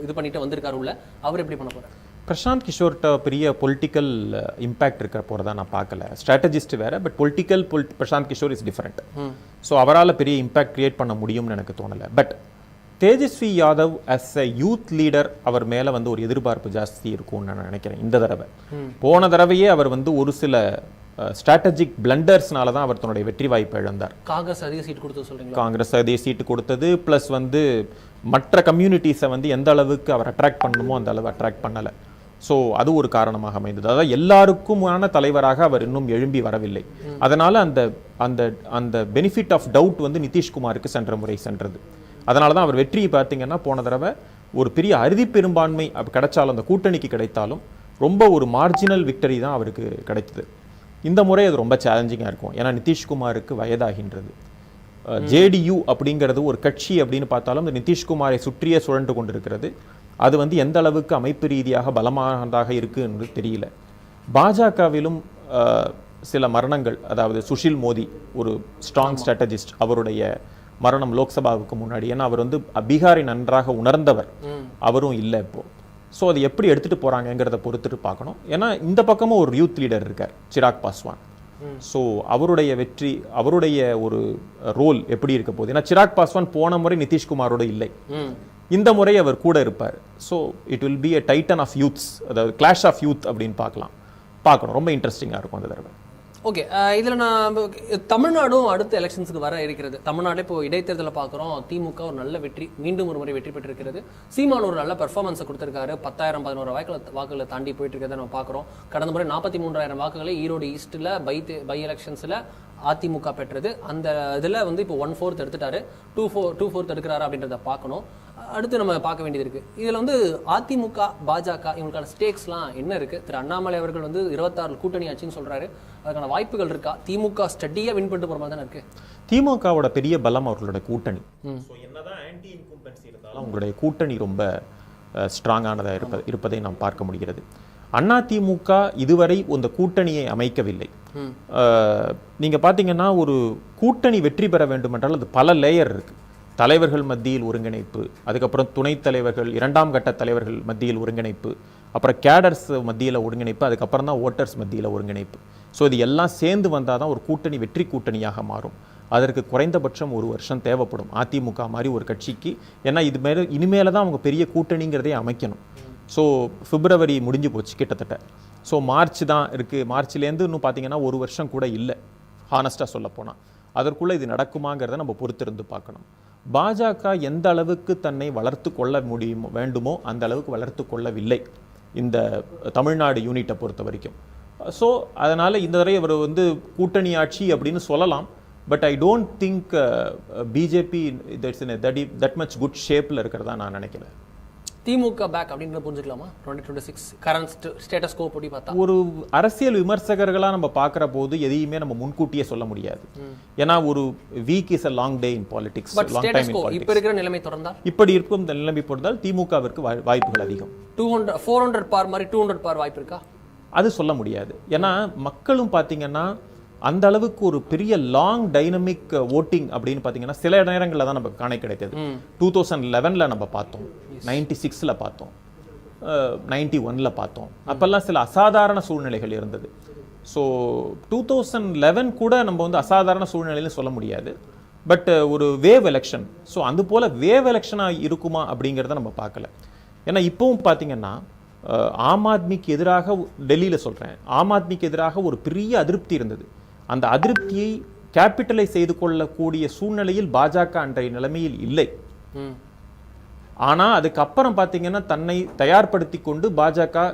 இது பண்ணிட்டு வந்திருக்காரு உள்ள. அவர் எப்படி பண்ண போறாரு? பிரசாந்த் கிஷோர்கிட்ட பெரிய பொலிட்டிக்கல் இம்பாக்ட் இருக்கிற போறதா நான் பார்க்கல. ஸ்ட்ராட்டஜிஸ்ட் வேற, but political Prashant Kishor is different. So அவரால் பெரிய இம்பாக்ட் கிரியேட் பண்ண முடியும்னு எனக்கு தோணலை. But Tejashwi Yadav as a youth leader அவர் மேல வந்து ஒரு எதிர்பார்ப்பு ஜாஸ்தி இருக்கும்னு நான் நினைக்கிறேன். இந்த தடவை போன தடவையே அவர் வந்து ஒரு சில ஸ்ட்ராட்டஜிக் பிளண்டர்ஸ்னால தான் அவர் தன்னுடைய வெற்றி வாய்ப்பை இழந்தார். காங்கிரஸ் அதிக சீட் கொடுத்து சொல்றீங்க? காங்கிரஸ் அதிக சீட்டு கொடுத்தது, பிளஸ் வந்து மற்ற கம்யூனிட்டிஸை வந்து எந்த அளவுக்கு அவர் அட்ராக்ட் பண்ணணுமோ அந்த அளவு அட்ராக்ட் பண்ணலை. ஸோ அது ஒரு காரணமாக அமைந்தது. அதாவது எல்லாருக்குமான தலைவராக அவர் இன்னும் எழும்பி வரவில்லை. அதனால அந்த அந்த அந்த பெனிஃபிட் ஆஃப் டவுட் வந்து நிதிஷ்குமாருக்கு சென்ற முறை சென்றது. அதனால தான் அவர் வெற்றியை பார்த்தீங்கன்னா போன தடவை ஒரு பெரிய அறுதி பெரும்பான்மை கிடைச்சாலும், அந்த கூட்டணிக்கு கிடைத்தாலும் ரொம்ப ஒரு மார்ஜினல் விக்டரி தான் அவருக்கு கிடைத்தது. இந்த முறை அது ரொம்ப சேலஞ்சிங்காக இருக்கும். ஏன்னா நிதிஷ்குமாருக்கு வயதாகின்றது. ஜேடியு அப்படிங்கிறது ஒரு கட்சி அப்படின்னு பார்த்தாலும் இந்த நிதிஷ்குமாரை சுற்றியே சுழன்று கொண்டிருக்கிறது. அது வந்து எந்த அளவுக்கு அமைப்பு ரீதியாக பலமானதாக இருக்குது என்று தெரியல. பாஜகவிலும் சில மரணங்கள், அதாவது சுஷில் மோடி ஒரு ஸ்ட்ராங் ஸ்ட்ராட்டஜிஸ்ட், அவருடைய மரணம் லோக்சபாவுக்கு முன்னாடி. ஏன்னா அவர் வந்து பீகாரை நன்றாக உணர்ந்தவர், அவரும் இல்லை இப்போ. ஸோ அது எப்படி எடுத்துட்டு போறாங்கிறத பொறுத்துட்டு பார்க்கணும். ஏன்னா இந்த பக்கமும் ஒரு யூத் லீடர் இருக்கார், சிராக் பாஸ்வான். ஸோ அவருடைய வெற்றி, அவருடைய ஒரு ரோல் எப்படி இருக்க போகுது? ஏன்னா சிராக் பாஸ்வான் போன முறை நிதிஷ்குமாரோட இல்லை, இந்த முறை அவர் கூட இருப்பார். So it will be a titan of youths, அதாவது கிளாஷ் ஆஃப் யூத் அப்படின்னு பார்க்கணும். ரொம்ப இன்ட்ரெஸ்டிங்காக இருக்கும் அந்த தடவை. ஓகே, இதில் நான் தமிழ்நாடும் அடுத்த எலெக்ஷன்ஸுக்கு வர இருக்கிறது. தமிழ்நாட்டில் இப்போ இடைத்தேர்தலை பார்க்குறோம். திமுக ஒரு நல்ல வெற்றி, மீண்டும் ஒரு முறை வெற்றி பெற்றிருக்கிறது. சீமான் ஒரு நல்ல பெர்ஃபார்மன்ஸை கொடுத்துருக்காரு. 10,000-11,000 வாக்குகளை தாண்டி போயிட்டு இருக்கிறத நம்ம பார்க்குறோம். கடந்த முறை 43,000 வாக்குகளை ஈரோடு ஈஸ்ட்டில் பை எலெக்ஷன்ஸில் அதிமுக பெற்றது. அந்த இதில் வந்து இப்போ 1/4 எடுத்துட்டாரு, 2/4 எடுக்கிறாரு அப்படின்றத பார்க்கணும். அடுத்து நம்ம பார்க்க வேண்டியது இருக்கு. இதில் வந்து அதிமுக பாஜக இவங்களுக்கான ஸ்டேக்ஸ்லாம் என்ன இருக்கு? திரு அண்ணாமலை அவர்கள் வந்து 26 கூட்டணி ஆச்சுன்னு சொல்றாரு. அதுக்கான வாய்ப்புகள் இருக்கா? திமுக ஸ்டடியா வின் பண்ணிட்டு போற மாதிரி தானே இருக்கு. திமுகவோட பெரிய பலம் அவர்களோட கூட்டணி. என்னதான் ஆன்டி இன்கம்பன்சி இருந்தாலும் அவங்களுடைய கூட்டணி ரொம்ப ஸ்ட்ராங்கானதாக இருப்பதை நாம் பார்க்க முடிகிறது. அதிமுக இதுவரை இந்த கூட்டணியை அமைக்கவில்லை. நீங்க பாத்தீங்கன்னா ஒரு கூட்டணி வெற்றி பெற வேண்டும் என்றால் அது பல லேயர் இருக்கு. தலைவர்கள் மத்தியில் ஒருங்கிணைப்பு, அதுக்கப்புறம் துணைத் தலைவர்கள், 2ஆம் கட்ட தலைவர்கள் மத்தியில் ஒருங்கிணைப்பு, அப்புறம் கேடர்ஸ் மத்தியில் ஒருங்கிணைப்பு, அதுக்கப்புறம் தான் ஓட்டர்ஸ் மத்தியில் ஒருங்கிணைப்பு. ஸோ இது எல்லாம் சேர்ந்து வந்தால் தான் ஒரு கூட்டணி வெற்றி கூட்டணியாக மாறும். அதற்கு குறைந்தபட்சம் 1 வருஷம் தேவைப்படும் அதிமுக மாதிரி ஒரு கட்சிக்கு. ஏன்னா இனிமேல தான் அவங்க பெரிய கூட்டணிங்கிறதே அமைக்கணும். ஸோ பிப்ரவரி முடிஞ்சு போச்சு கிட்டத்தட்ட. ஸோ மார்ச் தான் இருக்குது. மார்ச்லேருந்து இன்னும் பார்த்தீங்கன்னா 1 வருஷம் கூட இல்லை ஹானஸ்டாக சொல்ல போனால். அதற்குள்ளே இது நடக்குமாங்கிறத நம்ம பொறுத்திருந்து பார்க்கணும். பாஜக எந்த அளவுக்கு தன்னை வளர்த்து கொள்ள வேண்டுமோ அந்த அளவுக்கு வளர்த்து கொள்ளவில்லை இந்த தமிழ்நாடு யூனிட்டை பொறுத்த வரைக்கும். ஸோ அதனால் இந்த தடவை இவர் வந்து கூட்டணி ஆட்சி அப்படின்னு சொல்லலாம். But I don't think BJP that much good ஷேப்பில் இருக்கிறதா நான் நினைக்கிறேன். திமுக பேக் அப்படின்றத புரிஞ்சுக்கலாமா? 2026 கரண்ட் ஸ்டேட்டஸ் கோ படி பார்த்தா ஒரு அரசியல் விமர்சகர்களாக நம்ம பார்க்குற போது எதையுமே நம்ம முன்கூட்டியே சொல்ல முடியாது. ஏன்னா ஒரு week is a long day in politics, long time in politics. இப்ப இருக்கிற நிலைமை தொடர்ந்தால், இப்படி இருக்கும் இந்த நிலைமை பொறுத்தால் திமுகவிற்கு வாய்ப்புகள் அதிகம். 400 பார் மாதிரி 200 பார் வாய்ப்பு இருக்கா? அது சொல்ல முடியாது. ஏன்னா மக்களும் பார்த்தீங்கன்னா அந்த அளவுக்கு ஒரு பெரிய லாங் டைனமிக் ஓட்டிங் அப்படின்னு பார்த்தீங்கன்னா சில நேரங்களில் தான் நமக்கு காண கிடைத்தது. 2011 நம்ம பார்த்தோம், 96 பார்த்தோம், 91 பார்த்தோம். அப்பெல்லாம் சில அசாதாரண சூழ்நிலைகள் இருந்தது. ஸோ 2011 கூட நம்ம வந்து அசாதாரண சூழ்நிலைன்னு சொல்ல முடியாது. பட் ஒரு வேவ் எலெக்ஷன், ஸோ அது போல் வேவ் எலெக்ஷனாக இருக்குமா அப்படிங்கிறத நம்ம பார்க்கல. ஏன்னா இப்போவும் பார்த்தீங்கன்னா ஆம் ஆத்மிக்கு எதிராக, டெல்லியில் சொல்கிறேன், ஆம் ஆத்மிக்கு எதிராக ஒரு பெரிய அதிருப்தி இருந்தது. அந்த அதிருப்தியை கேபிட்டலைஸ் செய்து கொள்ளக்கூடிய சூழ்நிலையில் பாஜக அன்றைய நிலைமையில் இல்லை. ஆனால் அதுக்கப்புறம் பார்த்தீங்கன்னா தன்னை தயார்படுத்தி கொண்டு பாஜக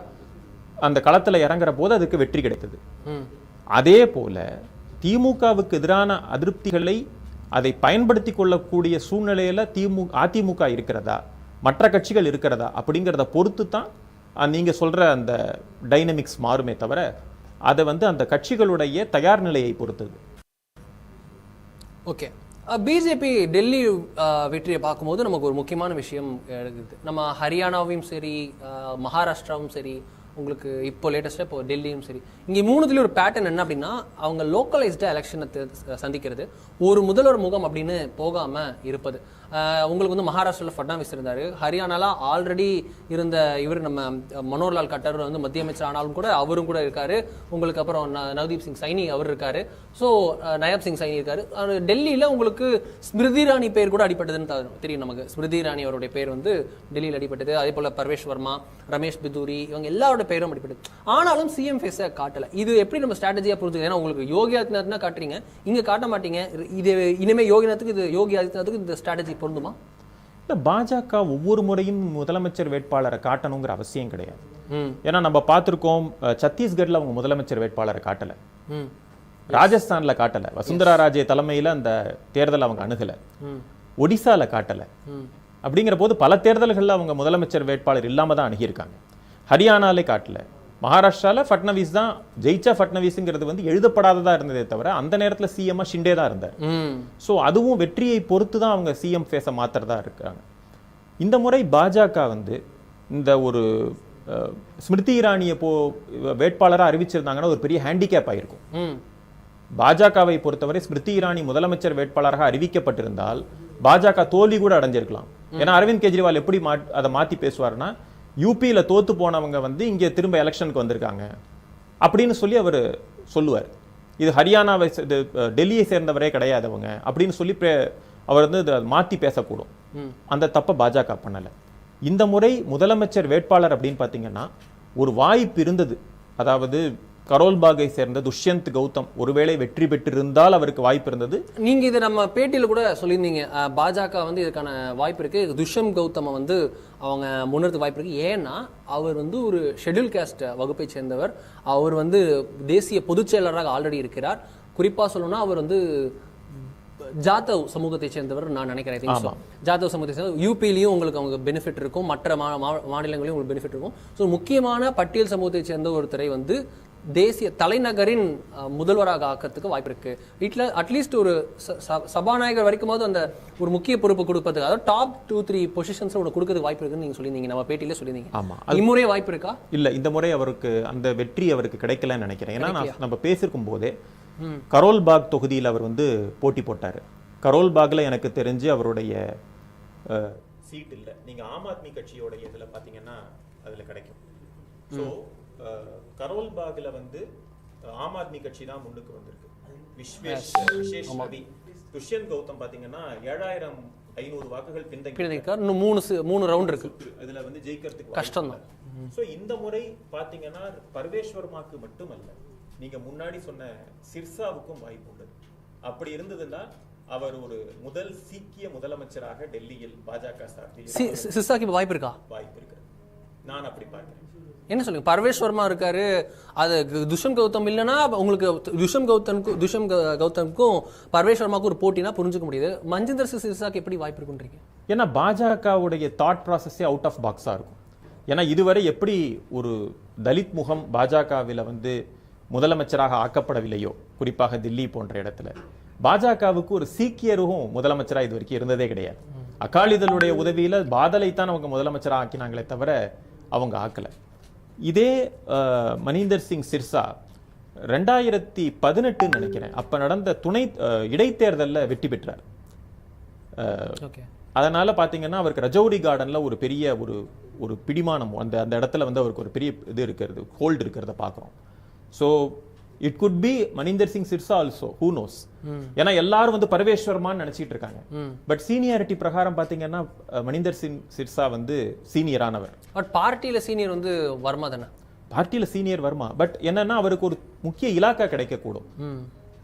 அந்த களத்தில் இறங்குற போது அதுக்கு வெற்றி கிடைத்தது. அதே போல திமுகவுக்கு எதிரான அதிருப்திகளை அதை பயன்படுத்தி கொள்ளக்கூடிய சூழ்நிலையில அதிமுக இருக்கிறதா, மற்ற கட்சிகள் இருக்கிறதா அப்படிங்கிறத பொறுத்து தான் நீங்க சொல்ற அந்த டைனமிக்ஸ் மாறுமே தவிர அதை வந்து அந்த கட்சிகளுடைய தயார் நிலையை பொறுத்தது. ஓகே, பிஜேபி டெல்லி வெற்றியை பார்க்கும்போது நமக்கு ஒரு முக்கியமான விஷயம் இருக்குது. நம்ம ஹரியானாவையும் சரி, மகாராஷ்டிராவும் சரி, உங்களுக்கு இப்போ லேட்டஸ்ட்டாக இப்போ டெல்லியும் சரி, இங்கே மூணுத்துலேயும் ஒரு பேட்டர்ன் என்ன அப்படின்னா, அவங்க லோக்கலைஸ்டாக எலெக்ஷனை சந்திக்கிறது, ஒரு முதல்வர் முகம் அப்படின்னு போகாமல் இருப்பது. உங்களுக்கு வந்து மகாராஷ்டிராவில் ஃபட்னாவிஸ் இருந்தார், ஹரியானாவில் ஆல்ரெடி இருந்த இவர் நம்ம மனோர்லால் கட்டர் வந்து மத்திய அமைச்சர் ஆனாலும் கூட அவரும் கூட இருக்கார். உங்களுக்கு அப்புறம் நவ்தீப் சிங் சைனி அவர் இருக்கார். ஸோ நயாப் சிங் சைனி இருக்கார். டெல்லியில் உங்களுக்கு ஸ்மிருதி இரானி பேர் கூட அடிப்பட்டதுன்னு தெரியும் நமக்கு. ஸ்மிருதி இரானி அவருடைய பேர் வந்து டெல்லியில் அடிப்பட்டது. அதே போல் பர்வேஷ் வர்மா, ரமேஷ் பிதூரி, இவங்க எல்லாரோட பேரும் அடிப்பட்டது. ஆனாலும் சிஎம் ஃபேஸை காட்டலை. இது எப்படி நம்ம ஸ்ட்ராட்டஜியாக புரிஞ்சுது? ஏன்னா உங்களுக்கு யோகி ஆதித்யநாத்னா காட்டுறீங்க, இங்கே காட்ட மாட்டீங்க. இது இனிமேல் யோகி ஆதித்யநாத்துக்கு இந்த ஸ்ட்ராட்டஜி பொருந்துமா? இல்லை, பாஜக ஒவ்வொரு முறையும் முதலமைச்சர் வேட்பாளரை காட்டணுங்கிற அவசியம் கிடையாது. ஏன்னா நம்ம பார்த்துருக்கோம், சத்தீஸ்கர்ல அவங்க முதலமைச்சர் வேட்பாளரை காட்டல, ராஜஸ்தான்ல காட்டல, வசுந்தரா ராஜே தலைமையில அந்த தேர்தல் அவங்க அணுகல, ஒடிசால காட்டல. அப்படிங்கிற போது பல தேர்தல்கள்ல அவங்க முதலமைச்சர் வேட்பாளர் இல்லாம தான் அணுகியிருக்காங்க. ஹரியானாலே காட்டல, மகாராஷ்டிரால ஃபட்னவிஸ் தான் ஜெயிச்சா. ஃபட்னவிஸ்ங்கிறது வந்து எழுதப்படாததா இருந்ததே தவிர அந்த நேரத்தில் சிஎம் ஷிண்டே தான் இருந்தார். ஸோ அதுவும் வெற்றியை பொறுத்து தான் அவங்க சிஎம் ஃபேஸை மாத்திரதா இருக்காங்க. இந்த முறை பாஜக வந்து இந்த ஒரு ஸ்மிருதி இரானியை வேட்பாளராக அறிவிச்சிருந்தாங்கன்னா ஒரு பெரிய ஹேண்டிகேப் ஆயிருக்கும். பாஜகவை பொறுத்தவரை ஸ்மிருதி இரானி முதலமைச்சர் வேட்பாளராக அறிவிக்கப்பட்டிருந்தால் பாஜக தோல்வி கூட அடைஞ்சிருக்கலாம். ஏன்னா அரவிந்த் கெஜ்ரிவால் எப்படி அதை மாத்தி பேசுவார்னா, யூபியில தோத்து போனவங்க வந்து இங்கே திரும்ப எலெக்ஷனுக்கு வந்திருக்காங்க அப்படின்னு சொல்லி அவர் சொல்லுவார். இது ஹரியானாவை டெல்லியை சேர்ந்தவரே கிடையாதவங்க அப்படின்னு சொல்லி அவர் வந்து இதை மாற்றி பேசக்கூடும். அந்த தப்பை பாஜக பண்ணலை. இந்த முறை முதலமைச்சர் வேட்பாளர் அப்படின்னு பார்த்தீங்கன்னா ஒரு வாய்ப்பு இருந்தது. அதாவது கரோல்பாகை சேர்ந்த துஷ்யந்த் கௌதம் ஒருவேளை வெற்றி பெற்றிருந்தால் அவருக்கு வாய்ப்பு இருந்தது. நீங்க இதை நம்ம பேட்டியில் கூட சொல்லியிருந்தீங்க, பாஜக வந்து இதுக்கான வாய்ப்பு இருக்கு, துஷ்யந்த் கௌதமை வந்து அவங்க முன்னெடுத்து வாய்ப்பு இருக்கு. ஏன்னா அவர் வந்து ஒரு ஷெட்யூல் காஸ்ட் வகுப்பை சேர்ந்தவர். அவர் வந்து தேசிய பொதுச் செயலராக ஆல்ரெடி இருக்கிறார். குறிப்பா சொல்லணும்னா அவர் வந்து ஜாதவ் சமூகத்தை சேர்ந்தவர் நான் நினைக்கிறேன். ஜாதவ் சமூகத்தை சேர்ந்த யூபிலையும் உங்களுக்கு அவங்க பெனிஃபிட் இருக்கும், மற்ற மாநிலங்களையும் உங்களுக்கு பெனிஃபிட் இருக்கும். ஸோ முக்கியமான பட்டியல் சமூகத்தை சேர்ந்த ஒருத்தரை வந்து தேசிய தலைநகரின் முதல்வராக ஆக்கிறதுக்கு வாய்ப்பு இருக்கு. வீட்டில் அட்லீஸ்ட் ஒரு சபாநாயகர் வரைக்கும் அந்த ஒரு முக்கிய பொறுப்பு கொடுப்பதுக்கு, அதாவது டாப் 2-3 பொசிஷன்ஸ் கொடுக்கறதுக்கு வாய்ப்பு இருக்குன்னு நீங்க சொல்லியிருந்தீங்க, நம்ம பேட்டியில சொல்லியிருந்தீங்க. ஆமா, இம்முறை வாய்ப்பு இருக்கா? இல்ல, இந்த முறை அவருக்கு அந்த வெற்றி அவருக்கு கிடைக்கலன்னு நினைக்கிறேன். ஏன்னா நம்ம பேசிருக்கும் போதே கரோல்பாக் தொகுதியில் அவர் வந்து போட்டி போட்டாரு. கரோல்பாக்ல எனக்கு தெரிஞ்சு அவருடைய சீட் இல்லை. நீங்க ஆம் ஆத்மி கட்சியோட இதுல பாத்தீங்கன்னா அதுல கிடைக்கும். ஸோ கரோல்பாக்ல வந்து ஆம் ஆத்மி கட்சி தான் முன்னுக்கு வந்திருக்கு. விசேஷ் ரவி, துஷ்யந்த் கௌதம் பாத்தீங்கன்னா 7500 வாக்குகள் பின்தங்கியிருக்கார். இன்னும் 3 ரவுண்ட் இருக்கு. இதுல வந்து ஜெயிக்கிறதுக்கு கஷ்டம் தான். ஸோ இந்த முறை பாத்தீங்கன்னா பர்வேஷ் வர்மாக்கு மட்டுமல்ல, நீங்க முன்னாடி சொன்ன சிர்சாவுக்கும் வாய்ப்பு உள்ளது. அப்படி இருந்ததுன்னா அவர் ஒரு முதல் சீக்கிய முதலமைச்சராக டெல்லியில் பாஜக சார்பில் சிர்சாக்கு வாய்ப்பு இருக்கா? வாய்ப்பு இருக்கு, நான் அப்படி பார்க்கிறேன். என்ன சொல்லுங்க, பர்வேஷ் வர்மா இருக்காரு, அது துஷ்யந்த் கௌதம் இல்லைன்னா உங்களுக்கு துஷ்யந்த் கௌதம்க்கும் பர்வேஷ் வர்மாவுக்கும் ஒரு போட்டினா புரிஞ்சுக்க முடியுது. மஞ்சிந்தர் சிங் சிர்சாக்கு எப்படி வாய்ப்பு இருக்குன்றீங்க? ஏன்னா பாஜகவுடைய தாட் ப்ராசஸே அவுட் ஆஃப் பாக்ஸா இருக்கும். ஏன்னா இதுவரை எப்படி ஒரு தலித் முகம் பாஜகவில் வந்து முதலமைச்சராக ஆக்கப்படவில்லையோ, குறிப்பாக தில்லி போன்ற இடத்துல, பாஜகவுக்கு ஒரு சீக்கியரும் முதலமைச்சராக இது வரைக்கும் இருந்ததே கிடையாது. அகாலிதளுடைய உதவியில பாதலை தான் அவங்க முதலமைச்சராக ஆக்கினாங்களே தவிர அவங்க ஆக்கல. இதே மனிந்தர் சிங் சிர்சா 2018 நினைக்கிறேன், அப்ப நடந்த இடைத்தேர்தலில் வெற்றி பெற்றார். அதனால பாத்தீங்கன்னா அவருக்கு ரஜௌரி கார்டன்ல ஒரு பெரிய ஒரு பிடிமானம், அந்த இடத்துல வந்து அவருக்கு ஒரு பெரிய இது இருக்கிறது, ஹோல்டு இருக்கிறத பாக்குறோம். So it could be Maninder Singh Sirsa also, who knows. ஏன்னா எல்லாரும் வந்து பர்வேஷ் வர்மான்னு நினைச்சிட்டு இருக்காங்க. பட் சீனியாரிட்டி பிரகாரம் பாத்தீங்கன்னா மனிந்தர் சிங் சிர்சா வந்து சீனியரானவர். பட் பார்ட்டியில சீனியர் வந்து வர்மா தானே? பார்ட்டியில சீனியர் வர்மா. பட் என்னன்னா அவருக்கு ஒரு முக்கிய இலாக்கா கிடைக்கக்கூடும்.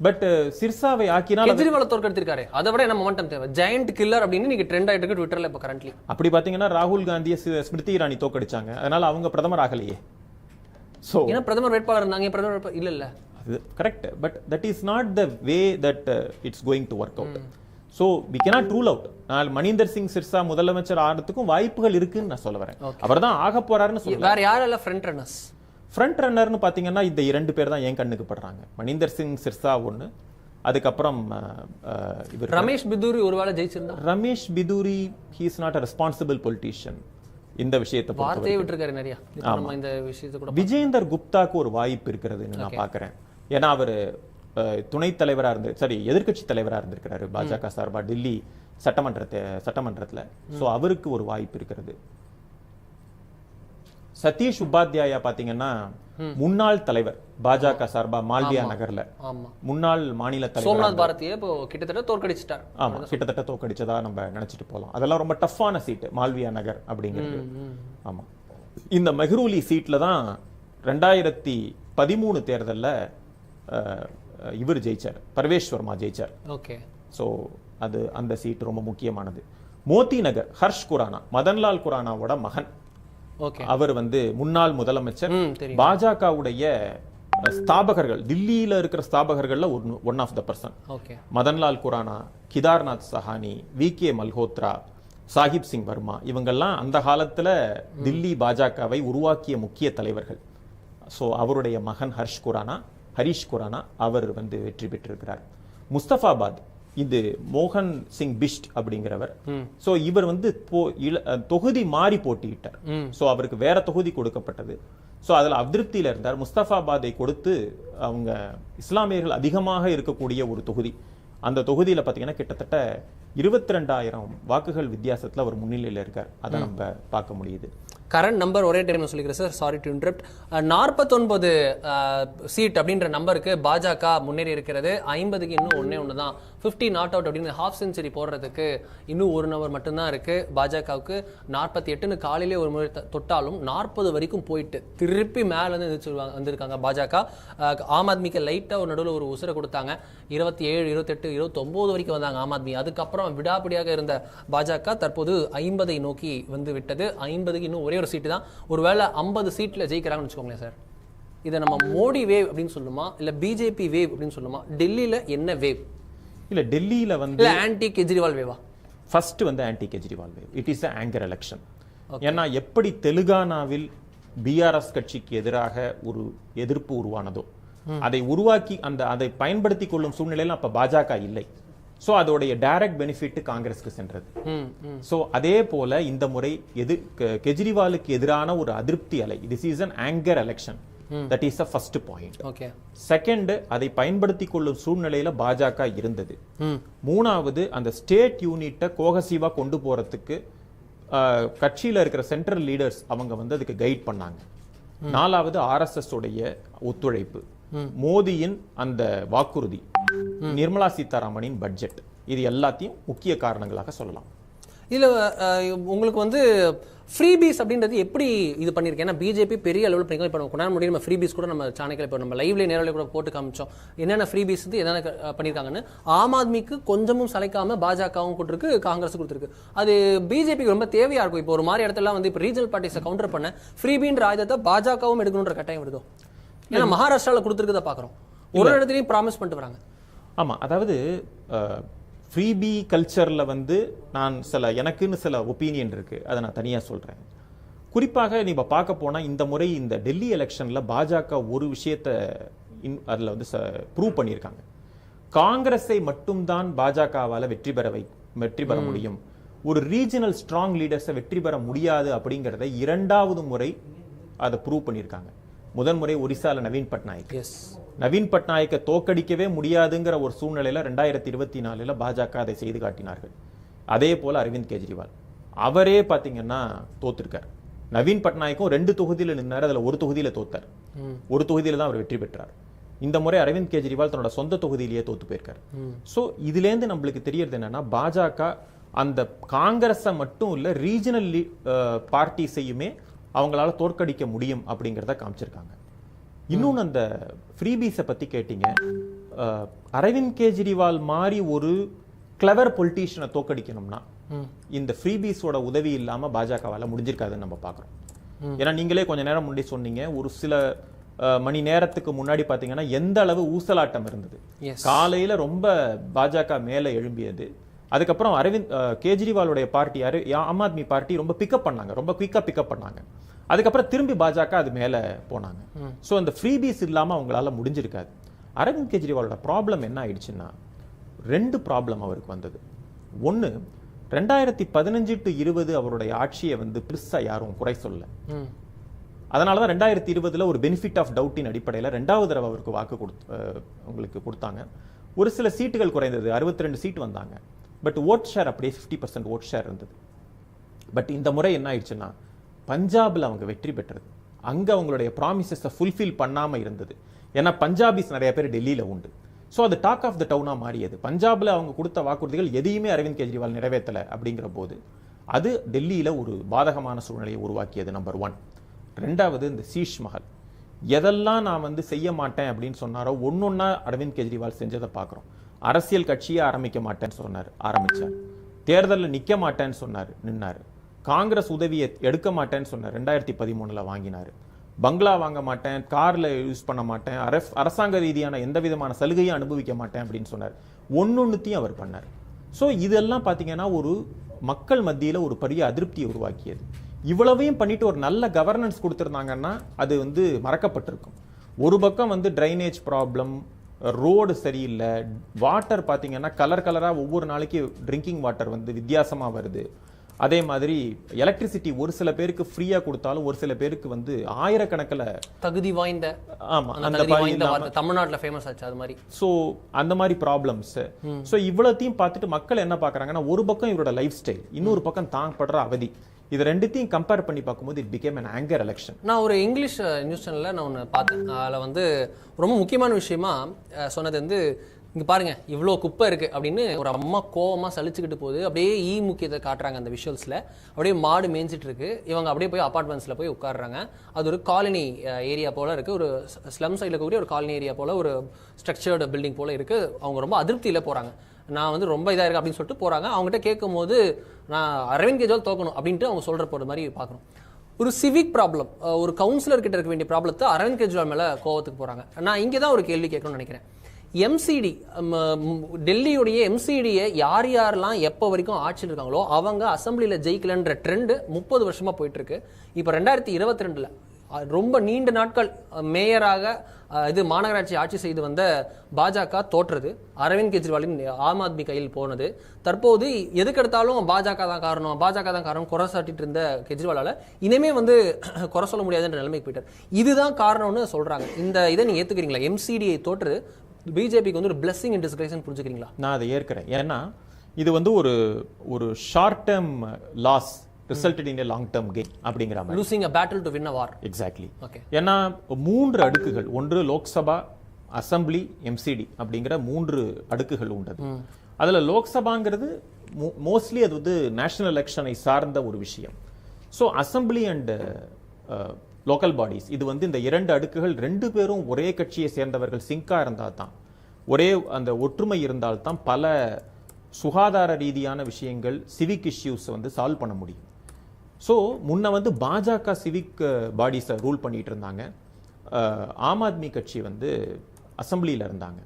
பட் சிர்சாவை ஆக்கினால் கெஜ்ரிவால் தோற்கடித்திருக்காரு. அதை விட என்ன மொமெண்டம் தேவை? ஜெயண்ட் கில்லர் அப்படின்னு நீங்க ட்ரெண்ட் ஆயிட்டு இருக்கு ட்விட்டர்ல இப்ப கரண்ட்லி. அப்படி பாத்தீங்கன்னா ராகுல் காந்தியை ஸ்மிருதி இரானி தோற்கடிச்சாங்க, அதனால அவங்க பிரதமர் ஆகலையே. சோ ஏன்னா பிரதமர் வேட்பாளர் இருந்தாங்க, பிரதமர் வேட்பாளர் இல்ல. அது correct, but that is not the way that it's going to work out. So we cannot rule out. நான் மணிந்தர் சிங் சிர்சா முதலமைச்சர் ஆகிறதுக்கும் வாய்ப்புகள் இருக்குன்னு நான் சொல்ல வரேன். அவர் தான் ஆக போறாருன்னு சொல்ல. வேற யாரெல்லாம் ஃப்ரண்ட் ரன்னர்ஸ்? ஃப்ரண்ட் ரன்னர்னு பாத்தீங்கன்னா இந்த 2 பேர் தான் என் கண்ணுக்கு படுறாங்க. மணிந்தர் சிங் சிர்சா ஒன்று, அதுக்கப்புறம் இவர் ரமேஷ் பிதூரி ஒருவேளை ஜெயிச்சிருந்தா. Ramesh Bidhuri he is not a responsible politician. இந்த விஷயத்தை வார்த்தையை விட்டுருக்காரு நிறைய. நம்ம இந்த விஷயத்தை கூட விஜேந்தர் குப்தாக்கு ஒரு வாய்ப்பு இருக்கிறதுன்னு நான் பார்க்குறேன். ஏன்னா அவர் துணைத் தலைவராக எதிர்க்கட்சி தலைவராக இருந்திருக்கிறாரு பாஜக சார்பா டெல்லி சட்டமன்றத்தில். ஸோ அவருக்கு ஒரு வாய்ப்பு இருக்கிறது. சதீஷ் உபாத்யாயா பாத்தீங்கன்னா முன்னாள் தலைவர் பாஜக சார்பா மால்வியா நகர்ல முன்னாள் மாநில தலைவர் சோம்நாத் பாரதியை இப்போ கிட்டத்தட்ட தோற்கடிச்சிட்டார். ஆமா, கிட்டத்தட்ட தோற்கடிச்சதா நம்ம நினைச்சிட்டு போலாம். அதெல்லாம் ரொம்ப டஃப்பான சீட்டு மால்வியா நகர் அப்படிங்கிறது. ஆமா, இந்த மெஹ்ரூலி சீட்ல தான் 2013 தேர்தல்ல இவர் ஜெயிச்சார், பர்வேஷ் வர்மா ஜெயிச்சார். ஓகே. ஸோ அது அந்த சீட் ரொம்ப முக்கியமானது. மோத்தி நகர் ஹர்ஷ் குரானா, மதன்லால் குரானாவோட மகன். அவர் முன்னாள் முதலமைச்சர், பாஜகவுடைய ஸ்தாபகர்கள், தில்லியில இருக்கிற ஸ்தாபகர்கள்ல one of the person. Madanlal Khurana, Kedarnath Sahni, V K. Malhotra, Sahib Singh Verma, இவங்கெல்லாம் அந்த காலத்துல தில்லி பாஜகவை உருவாக்கிய முக்கிய தலைவர்கள். ஸோ அவருடைய மகன் ஹரிஷ் குரானா அவர் வெற்றி பெற்றிருக்கிறார். முஸ்தபாபாத் இது மோகன் சிங் பிஷ்ட் அப்படிங்கிறவர். சோ இவர் தொகுதி மாறி போட்டியிட்டார். சோ அவருக்கு வேற தொகுதி கொடுக்கப்பட்டது. சோ அதுல அதிருப்தியில இருந்தார். முஸ்தபாபாதை கொடுத்து அவங்க இஸ்லாமியர்கள் அதிகமாக இருக்கக்கூடிய ஒரு தொகுதி. அந்த தொகுதியில பாத்தீங்கன்னா கிட்டத்தட்ட 22,000 வாக்குகள் வித்தியாசத்துல அவர் முன்னிலையில இருக்கார். அதை நம்ம பார்க்க முடியுது. கரண்ட் நம்பர் ஒரே டைம் சொல்லிக்கிறேன் sir, sorry to interrupt. 49 seat அப்படின்ற நம்பருக்கு பாஜக முன்னேறி இருக்கிறது. 50க்கு இன்னும் ஒன்று தான். 50 நாட் அவுட் அப்படின்னு ஹாஃப் செஞ்சுரி போடுறதுக்கு இன்னும் 1 நம்பர் மட்டும்தான் இருக்கு. பாஜகவுக்கு 48ன்னு காலையிலே ஒரு முறை தொட்டாலும் 40 வரைக்கும் போயிட்டு திருப்பி மேலேருந்து வந்திருக்காங்க பாஜக. ஆம் ஆத்மிக்கு லைட்டாக ஒரு நடுவில் ஒரு உசுரை கொடுத்தாங்க. 27, 28, 29 வரைக்கும் வந்தாங்க ஆம் ஆத்மி. அதுக்கப்புறம் விடாப்பிடியாக இருந்த பாஜக தற்போது 50ஐ நோக்கி விட்டது. 50க்கு இன்னும் ஒரே ஒரு சீட்டு தான். ஒருவேளை 50 சீட்ல ஜெயிக்கிறாங்கன்னு வச்சுக்கோங்களேன் சார். இதை நம்ம மோடி வேவ் அப்படின்னு சொல்லுமா, இல்ல பிஜேபி வேவ் அப்படின்னு சொல்லுமா? டெல்லியில என்ன வேவ்? இல்ல டெல்லியில ஆன்டி கெஜ்ரிவால் வேவா? First anti Kejriwal wave. It is anger election. ஏன்னா எப்படி தெலுங்கானாவில் பிஆர்எஸ் கட்சிக்கு எதிராக ஒரு எதிர்ப்பு உருவானதோ, அதை உருவாக்கி அதை பயன்படுத்தி கொள்ளும் சூழ்நிலையில் அப்ப பாஜக இல்லை. சோ அதோடைய டைரக்ட் பெனிஃபிட் காங்கிரஸ்க்கு சென்றது. சோ அதே போல இந்த முறை கெஜ்ரிவாலுக்கு எதிரான ஒரு அதிருப்தி அலை. This is an anger election. That is the first point. Second, அதை பயன்படுத்தி கொள்ளும் சூழ்நிலையில பாஜக இருந்தது. மூணாவது, அந்த ஸ்டேட் யூனிட்டை கோஹசிவா கொண்டு போறதுக்கு கட்சியில இருக்கிற சென்ட்ரல் லீடர்ஸ் அவங்க அதுக்கு கைட் பண்ணாங்க. நாலாவது, RSS உடைய ஒத்துழைப்பு, மோடியின் அந்த வாக்குறுதி, நிர்மலா சீதாராமனின் பட்ஜெட், இது எல்லாத்தையும் முக்கிய காரணங்களாக சொல்லலாம். இதுல உங்களுக்கு ஃப்ரீபீஸ் அப்படின்றது எப்படி இது பண்ணிருக்கேன்? ஏன்னா பிஜேபி பெரிய அளவில் பண்ணிருக்கோம். இப்போ கொண்டாட முடியும் நம்ம ஃப்ரீபீஸ் கூட நம்ம சேனல் இப்போ நம்ம லைவ்ல நேரில் கூட போட்டு காமிச்சோம் என்னென்ன ஃப்ரீபீஸ் என்னென்ன பண்ணியிருக்காங்கன்னு. ஆம் ஆத்மிக்கு கொஞ்சமும் சளைக்காம பாஜகவும் கொடுத்துருக்கு, காங்கிரஸ் கொடுத்துருக்கு. அது பிஜேபிக்கு ரொம்ப தேவையா இருக்கும். இப்போ ஒரு மாதிரி இடத்துல இப்போ ரீஜனல் பார்ட்டிஸை கவுண்டர் பண்ண ஃப்ரீபீன்ற ஆயுதத்தை பாஜகவும் எடுக்கணுன்ற கட்டாயம் வருதோ? ஏன்னா மகாராஷ்டிராவில் கொடுத்துருக்கதை பார்க்குறோம், ஒரு இடத்துலையும் ப்ராமிஸ் பண்ணிட்டு வராங்க. ஆமா, அதாவது ஃப்ரீபி கல்ச்சர்ல நான் எனக்குன்னு சில ஒப்பீனியன் இருக்கு, அதை நான் தனியா சொல்றேன். குறிப்பாக நீங்க பார்க்க போனா இந்த முறை இந்த டெல்லி எலெக்ஷன்ல பாஜக ஒரு விஷயத்தை அதுல ப்ரூவ் பண்ணியிருக்காங்க. காங்கிரஸை மட்டும்தான் பாஜகவால வெற்றி பெற முடியும், ஒரு ரீஜனல் ஸ்ட்ராங் லீடர்ஸை வெற்றி பெற முடியாது அப்படிங்கிறத 2வது முறை அதை ப்ரூவ் பண்ணியிருக்காங்க. முதன் முறை ஒரிசால நவீன் பட்நாயக்கை தோக்கடிக்கவே முடியாதுங்கிற ஒரு சூழ்நிலையில 2024 பாஜக அதை செய்து காட்டினார்கள். அதே போல அரவிந்த் கெஜ்ரிவால் அவரே பாத்தீங்கன்னா தோத்திருக்கார். நவீன் பட்நாயக்கும் 2 தொகுதியில நின்னார், அதுல ஒரு தொகுதியில தோத்தார். ஒரு தொகுதியில தான் அவர் வெற்றி பெற்றார். இந்த முறை அரவிந்த் கெஜ்ரிவால் தன்னோட சொந்த தொகுதியிலேயே தோத்து போயிருக்கார். சோ இதுல இருந்து நம்மளுக்கு தெரியறது என்னன்னா, பாஜக அந்த காங்கிரஸை மட்டும் இல்ல ரீஜனல் பார்ட்டிஸையுமே அவங்களால தோற்கடிக்க முடியும் அப்படிங்கிறத காமிச்சிருக்காங்க. இன்னொன்னு, அந்த ஃப்ரீபீஸை பத்தி கேட்டீங்க. அரவிந்த் கெஜ்ரிவால் மாதிரி ஒரு கிளவர் பொலிட்டீஷியனை தோற்கடிக்கணும்னா இந்த ஃப்ரீபீஸோட உதவி இல்லாம பாஜகவால முடிஞ்சிருக்காதுன்னு நம்ம பாக்குறோம். ஏன்னா நீங்களே கொஞ்ச நேரம் முன்னாடி சொன்னீங்க, ஒரு சில மணி நேரத்துக்கு முன்னாடி பாத்தீங்கன்னா எந்த அளவு ஊசலாட்டம் இருந்தது. காலையில ரொம்ப பாஜக மேல எழும்பியது. அதுக்கப்புறம் கேஜ்ரிவாலுடைய பார்ட்டி ஆம் ஆத்மி பார்ட்டி ரொம்ப பிக்கப் பண்ணாங்க, ரொம்ப குயிக்கா பிக்கப் பண்ணாங்க. அதுக்கப்புறம் திரும்பி பாஜக அது மேல போனாங்க. ஸோ அந்த ஃப்ரீபீஸ் இல்லாம அவங்களால முடிஞ்சிருக்காது. அரவிந்த் கெஜ்ரிவாலோட ப்ராப்ளம் என்ன ஆயிடுச்சுன்னா 2 ப்ராப்ளம் அவருக்கு வந்தது. ஒன்று, 2015 to 20 அவருடைய ஆட்சியை வந்து பெருசா யாரும் குறை சொல்லல. அதனாலதான் 2020 ஒரு பெனிஃபிட் ஆஃப் டவுட்டின் அடிப்படையில் 2வது தடவை அவருக்கு வாக்கு உங்களுக்கு கொடுத்தாங்க. ஒரு சில சீட்டுகள் குறைந்தது, 62 சீட் வந்தாங்க. பட் ஓட் ஷேர் அப்படியே 50% ஓட் ஷேர் இருந்தது. பட் இந்த முறை என்ன ஆயிடுச்சுன்னா பஞ்சாப்ல அவங்க வெற்றி பெற்றது. அங்க அவங்களுடைய ப்ராமிசஸை ஃபுல்ஃபில் பண்ணாம இருந்தது. ஏன்னா பஞ்சாபிஸ் நிறைய பேர் டெல்லியில உண்டு. ஸோ அது டாக் ஆஃப் த டவுனா மாறியது. பஞ்சாப்ல அவங்க கொடுத்த வாக்குறுதிகள் எதையுமே அரவிந்த் கெஜ்ரிவால் நிறைவேற்றல அப்படிங்கிற போது அது டெல்லியில ஒரு பாதகமான சூழ்நிலையை உருவாக்கியது. நம்பர் 1. 2வது, இந்த சீஷ் மஹல் எதெல்லாம் நான் வந்து செய்ய மாட்டேன் அப்படின்னு சொன்னாரோ ஒன்னொன்னா அரவிந்த் கெஜ்ரிவால் செஞ்சதை பார்க்குறோம். அரசியல் கட்சியை ஆரம்பிக்க மாட்டேன்னு சொன்னார், ஆரம்பிச்சார். தேர்தலில் நிற்க மாட்டேன்னு சொன்னார், நின்னார். காங்கிரஸ் உதவியை எடுக்க மாட்டேன்னு சொன்னார், 2013 வாங்கினார். பங்களா வாங்க மாட்டேன், கார்ல யூஸ் பண்ண மாட்டேன், அரசாங்க ரீதியான எந்த விதமான சலுகையும் அனுபவிக்க மாட்டேன் அப்படின்னு சொன்னார். ஒன்னொன்னுத்தையும் அவர் பண்ணார். ஸோ இதெல்லாம் பார்த்தீங்கன்னா ஒரு மக்கள் மத்தியில் ஒரு பெரிய அதிருப்தியை உருவாக்கியது. இவ்வளவையும் பண்ணிட்டு ஒரு நல்ல கவர்னன்ஸ் கொடுத்துருந்தாங்கன்னா அது வந்து மறக்கப்பட்டிருக்கும். ஒரு பக்கம் வந்து ட்ரைனேஜ் ப்ராப்ளம், ரோடு சரியில்லை, வாட்டர் பார்த்தீங்கன்னா கலராக ஒவ்வொரு நாளைக்கு ட்ரிங்கிங் வாட்டர் வந்து வித்தியாசமாக வருது. அதே மாதிரி எலக்ட்ரிசிட்டி ஒரு சில பேருக்கு ஃப்ரீயா கொடுத்தாலும் ஒரு சில பேருக்கு வந்து ஆயிரக்கணக்கில் தகுதி வாய்ந்த, ஆமா, அந்த தமிழ்நாட்டில் ஃபேமஸ் ஆச்சு அது மாதிரி. ஸோ அந்த மாதிரி ப்ராப்ளம்ஸ். ஸோ இவ்வளோத்தையும் பார்த்துட்டு மக்கள் என்ன பார்க்குறாங்கன்னா ஒரு பக்கம் இவரோட லைஃப் ஸ்டைல், இன்னொரு பக்கம் தான் படுற அவதி, இது ரெண்டுத்தையும் கம்பேர் பண்ணி பார்க்கும்போது it became an anger election. நான் ஒரு இங்கிலீஷ் நியூஸ் சேனலில் நான் ஒன்று பார்த்தேன். அதில் வந்து ரொம்ப முக்கியமான விஷயமா சொன்னது வந்து, இங்கே பாருங்க இவ்வளோ குப்பை இருக்குது அப்படின்னு ஒரு அம்மா கோவமாக சலிச்சுக்கிட்டு போகுது. அப்படியே முக்கியத்தை காட்டுறாங்க அந்த விஷுவல்ஸில். அப்படியே மாடு மேய்ஞ்சிட்டு இருக்கு, இவங்க அப்படியே போய் அப்பார்ட்மெண்ட்ஸில் போய் உட்காடுறாங்க. அது ஒரு காலனி ஏரியா போல் இருக்குது, ஒரு ஸ்லம் சைடில் இருக்கக்கூடிய ஒரு காலனி ஏரியா போல், ஒரு ஸ்ட்ரக்சர்டு பில்டிங் போல் இருக்குது. அவங்க ரொம்ப அதிருப்தியில் போகிறாங்க. நான் வந்து ரொம்ப இதாக இருக்கு அப்படின்னு சொல்லிட்டு போகிறாங்க. அவங்ககிட்ட கேட்கும் போது நான் அரவிந்த் கெஜ்ரிவால் தோக்கணும் அப்படின்ட்டு அவங்க சொல்கிற போகிற மாதிரி பார்க்குறோம். ஒரு சிவிக் ப்ராப்ளம், ஒரு கவுன்சிலர் கிட்ட இருக்க வேண்டிய ப்ராப்ளத்தை அரவிந்த் கெஜ்ரிவால் மேலே கோவத்துக்கு போகிறாங்க. நான் இங்கே தான் ஒரு கேள்வி கேட்கணும்னு நினைக்கிறேன். எம்சிடி, டெல்லியுடைய எம்சிடியை யாரெல்லாம் எப்போ வரைக்கும் ஆட்சியில் இருக்காங்களோ அவங்க அசம்பிளியில் ஜெயிக்கலன்ற ட்ரெண்டு 30 வருஷமாக போயிட்டுருக்கு. இப்போ 2022 ரொம்ப நீண்ட நாட்கள் மேயராக இது மாநகராட்சி ஆட்சி செய்து வந்த பாஜக தோற்றது, அரவிந்த் கெஜ்ரிவாலின் ஆம் ஆத்மி கையில் போனது. தற்போது எதுக்கெடுத்தாலும் பாஜக தான் காரணம் குறை சாட்டிட்டு இருந்த கெஜ்ரிவாலால் இனிமே வந்து குறை சொல்ல முடியாதுன்ற நிலைமைக்கு போயிட்டார். இதுதான் காரணம்னு சொல்றாங்க. இந்த இதை நீங்க ஏத்துக்கிறீங்களா? எம்சிடியை தோற்றது பிஜேபிக்கு வந்து ஒரு பிளெஸிங் இன் டிஸ்கிரைஸ் புரிஞ்சுக்கிறீங்களா? நான் அதை ஏற்கிறேன். ஏன்னா இது வந்து ஒரு short term loss resulted in a long term gain அப்படிங்கிற மாதிரி. losing a battle to win a war. Exactly. Okay. ஏன்னா 3 அடுக்குகள், ஒன்று லோக்சபா, அசம்பிளி, எம்சிடி அப்படிங்கிற 3 அடுக்குகள் உண்டது. அதுல லோக்சபாங்கிறது மோஸ்ட்லி அது வந்து நேஷனல் எலெக்ஷனை சார்ந்த ஒரு விஷயம். So assembly and local bodies, இது வந்து இந்த 2 அடுக்குகள் 2 பேரும் ஒரே கட்சியை சேர்ந்தவர்கள் சிங்கா இருந்தால் தான், ஒரே அந்த ஒற்றுமை இருந்தால் தான் பல சுகாதார ரீதியான விஷயங்கள், சிவிக் இஷ்யூஸ் வந்து சால்வ் பண்ண முடியும். ஸோ முன்ன வந்து பாஜக சிவிக் பாடிஸை ரூல் பண்ணிட்டு இருந்தாங்க, ஆம் ஆத்மி கட்சி வந்து அசம்பிளியில் இருந்தாங்க.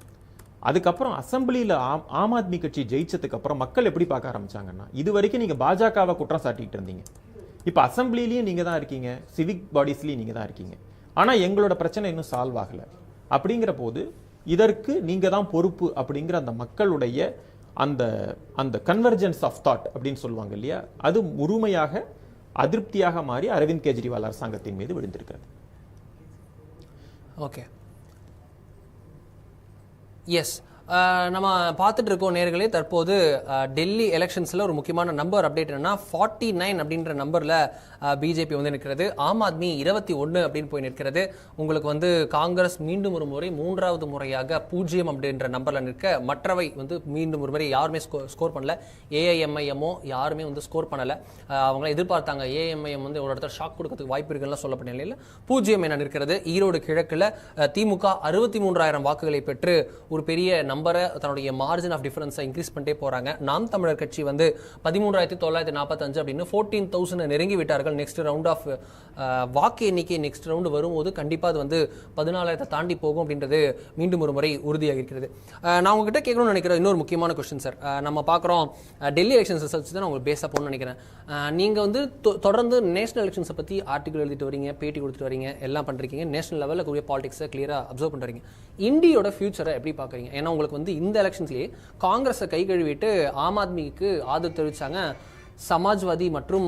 அதுக்கப்புறம் அசம்பிளியில் ஆம் ஆத்மி கட்சி ஜெயிச்சதுக்கு அப்புறம் மக்கள் எப்படி பார்க்க ஆரம்பிச்சாங்கன்னா, இது வரைக்கும் நீங்கள் பாஜகவை குற்றம் சாட்டிட்டு இருந்தீங்க, இப்போ அசம்பிளிலையும் நீங்கள் தான் இருக்கீங்க, சிவிக் பாடிஸ்லையும் நீங்கள் தான் இருக்கீங்க, ஆனால் எங்களோட பிரச்சனை இன்னும் சால்வ் ஆகலை. அப்படிங்கிற போது இதற்கு நீங்கள் தான் பொறுப்பு அப்படிங்கிற அந்த மக்களுடைய அந்த அந்த கன்வர்ஜென்ஸ் ஆஃப் தாட் அப்படின்னு சொல்லுவாங்க இல்லையா, அது முழுமையாக அதிருப்தியாக மாறி அரவிந்த் கெஜ்ரிவால் அரசாங்கத்தின் மீது விழுந்திருக்கிறது. ஓகே, எஸ், நம்ம பார்த்துட்டு இருக்கோம் நேர்களே. தற்போது டெல்லி எலெக்ஷன்ஸில் ஒரு முக்கியமான நம்பர் அப்டேட் என்னன்னா 49 அப்படின்ற நம்பரில் பிஜேபி வந்து நிற்கிறது. ஆம் ஆத்மி 21 அப்படின்னு போய் நிற்கிறது. உங்களுக்கு வந்து காங்கிரஸ் மீண்டும் ஒரு முறை 3வது முறையாக 0 அப்படின்ற நம்பரில் நிற்க, மற்றவை வந்து மீண்டும் ஒரு முறை யாருமே ஸ்கோர் பண்ணல. ஏஐஎம்ஐஎம்மோ யாருமே வந்து ஸ்கோர் பண்ணலை. அவங்கள எதிர்பார்த்தாங்க ஏஐஎம்ஐஎம் வந்து ஒரு இடத்துல ஷாக் கொடுக்கறதுக்கு வாய்ப்பு இருக்குன்னு சொல்லப்பட்ட நிலையில் 0 என நிற்கிறது. ஈரோடு கிழக்கில் திமுக 63,000 வாக்குகளை பெற்று ஒரு பெரிய நம்பரை தன்னுடைய மார்ஜின் ஆஃப் டிஃபரன்ஸை இன்க்ரீஸ் பண்ணிட்டே போகிறாங்க. நாம் தமிழர் கட்சி வந்து 13,945 அப்படின்னு 14,000 நெருங்கி விட்டார்கள். நெக்ஸ்ட் ரவுண்ட் ஆஃப் வாக்கு எண்ணிக்கை நெக்ஸ்ட் ரவுண்டு வரும்போது கண்டிப்பாக அது வந்து 14,000 தாண்டி போகும் அப்படின்றது மீண்டும் ஒரு முறை உறுதியாக இருக்கிறது. நான் உங்ககிட்ட கேட்கணும்னு நினைக்கிறேன் இன்னொரு முக்கியமான கொஸ்டின் சார். நம்ம பார்க்குறோம் டெல்லி எலெக்ஷன்ஸ் ரிசல்ட்ஸ் தான் உங்களுக்கு பேஸாக போகணும்னு நினைக்கிறேன். நீங்கள் வந்து தொடர்ந்து நேஷனல் எலெக்ஷன்ஸை பற்றி ஆர்டிகல் எழுதிட்டு வரீங்க, பேட்டி கொடுத்துட்டு வரீங்க, எல்லாம் பண்ணுறீங்க. நேஷனல் லெவலில் கூடிய பாலிடிக்ஸை கிளியராக அப்சர்வ் பண்ணுறீங்க. இந்தியோட ஃபியூச்சரை எப்படி பார்க்குறீங்க? ஏன்னா உங்களுக்கு வந்து இந்த எலெக்ஷன்ஸ்லேயே காங்கிரஸை கை கழுவிட்டு ஆம் ஆத்மிக்கு ஆதரவு தெரிவித்தாங்க சமாஜ்வாதி மற்றும்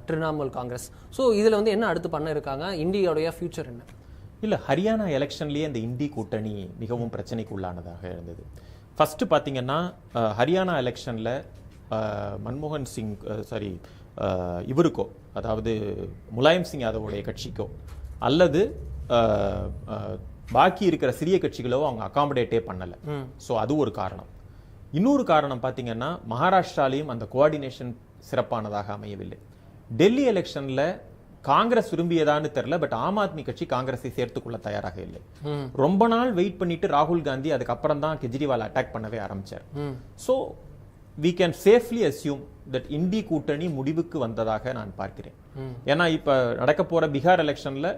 திரிணாமுல் காங்கிரஸ். ஸோ இதில் வந்து என்ன அடுத்து பண்ண இருக்காங்க? இந்தியாவுடைய ஃபியூச்சர் என்ன? இல்லை, ஹரியானா எலெக்ஷன்லேயே இந்த இந்தி கூட்டணி மிகவும் பிரச்சனைக்கு உள்ளானதாக இருந்தது. ஃபஸ்ட்டு பார்த்தீங்கன்னா ஹரியானா எலெக்ஷனில் மன்மோகன் சிங் இவருக்கோ, அதாவது முலாயம் சிங் யாதவோடைய கட்சிக்கோ அல்லது பாக்கி இருக்கிற சிறிய கட்சிகளோ அவங்க அகாமடேட்டே பண்ணலை. ஸோ அது ஒரு காரணம். இன்னொரு காரணம் பார்த்தீங்கன்னா மகாராஷ்டிராலையும் அந்த கோஆர்டினேஷன் சிறப்பானதாக அமையவில்லை. டெல்லி எலெக்ஷன்ல காங்கிரஸ் விரும்பியதான்னு தெரியல, பட் ஆம் ஆத்மி கட்சி காங்கிரஸை சேர்த்துக்கொள்ள தயாராக இல்லை. ரொம்ப நாள் வெயிட் பண்ணிட்டு ராகுல் காந்தி அதுக்கப்புறம் தான் கெஜ்ரிவால் அட்டாக் பண்ணவே ஆரம்பிச்சார். So we can safely assume that Hindi கூட்டணி முடிவுக்கு வந்ததாக நான் பார்க்கிறேன். ஏன்னா இப்ப நடக்க போற பீகார் எலெக்ஷன்ல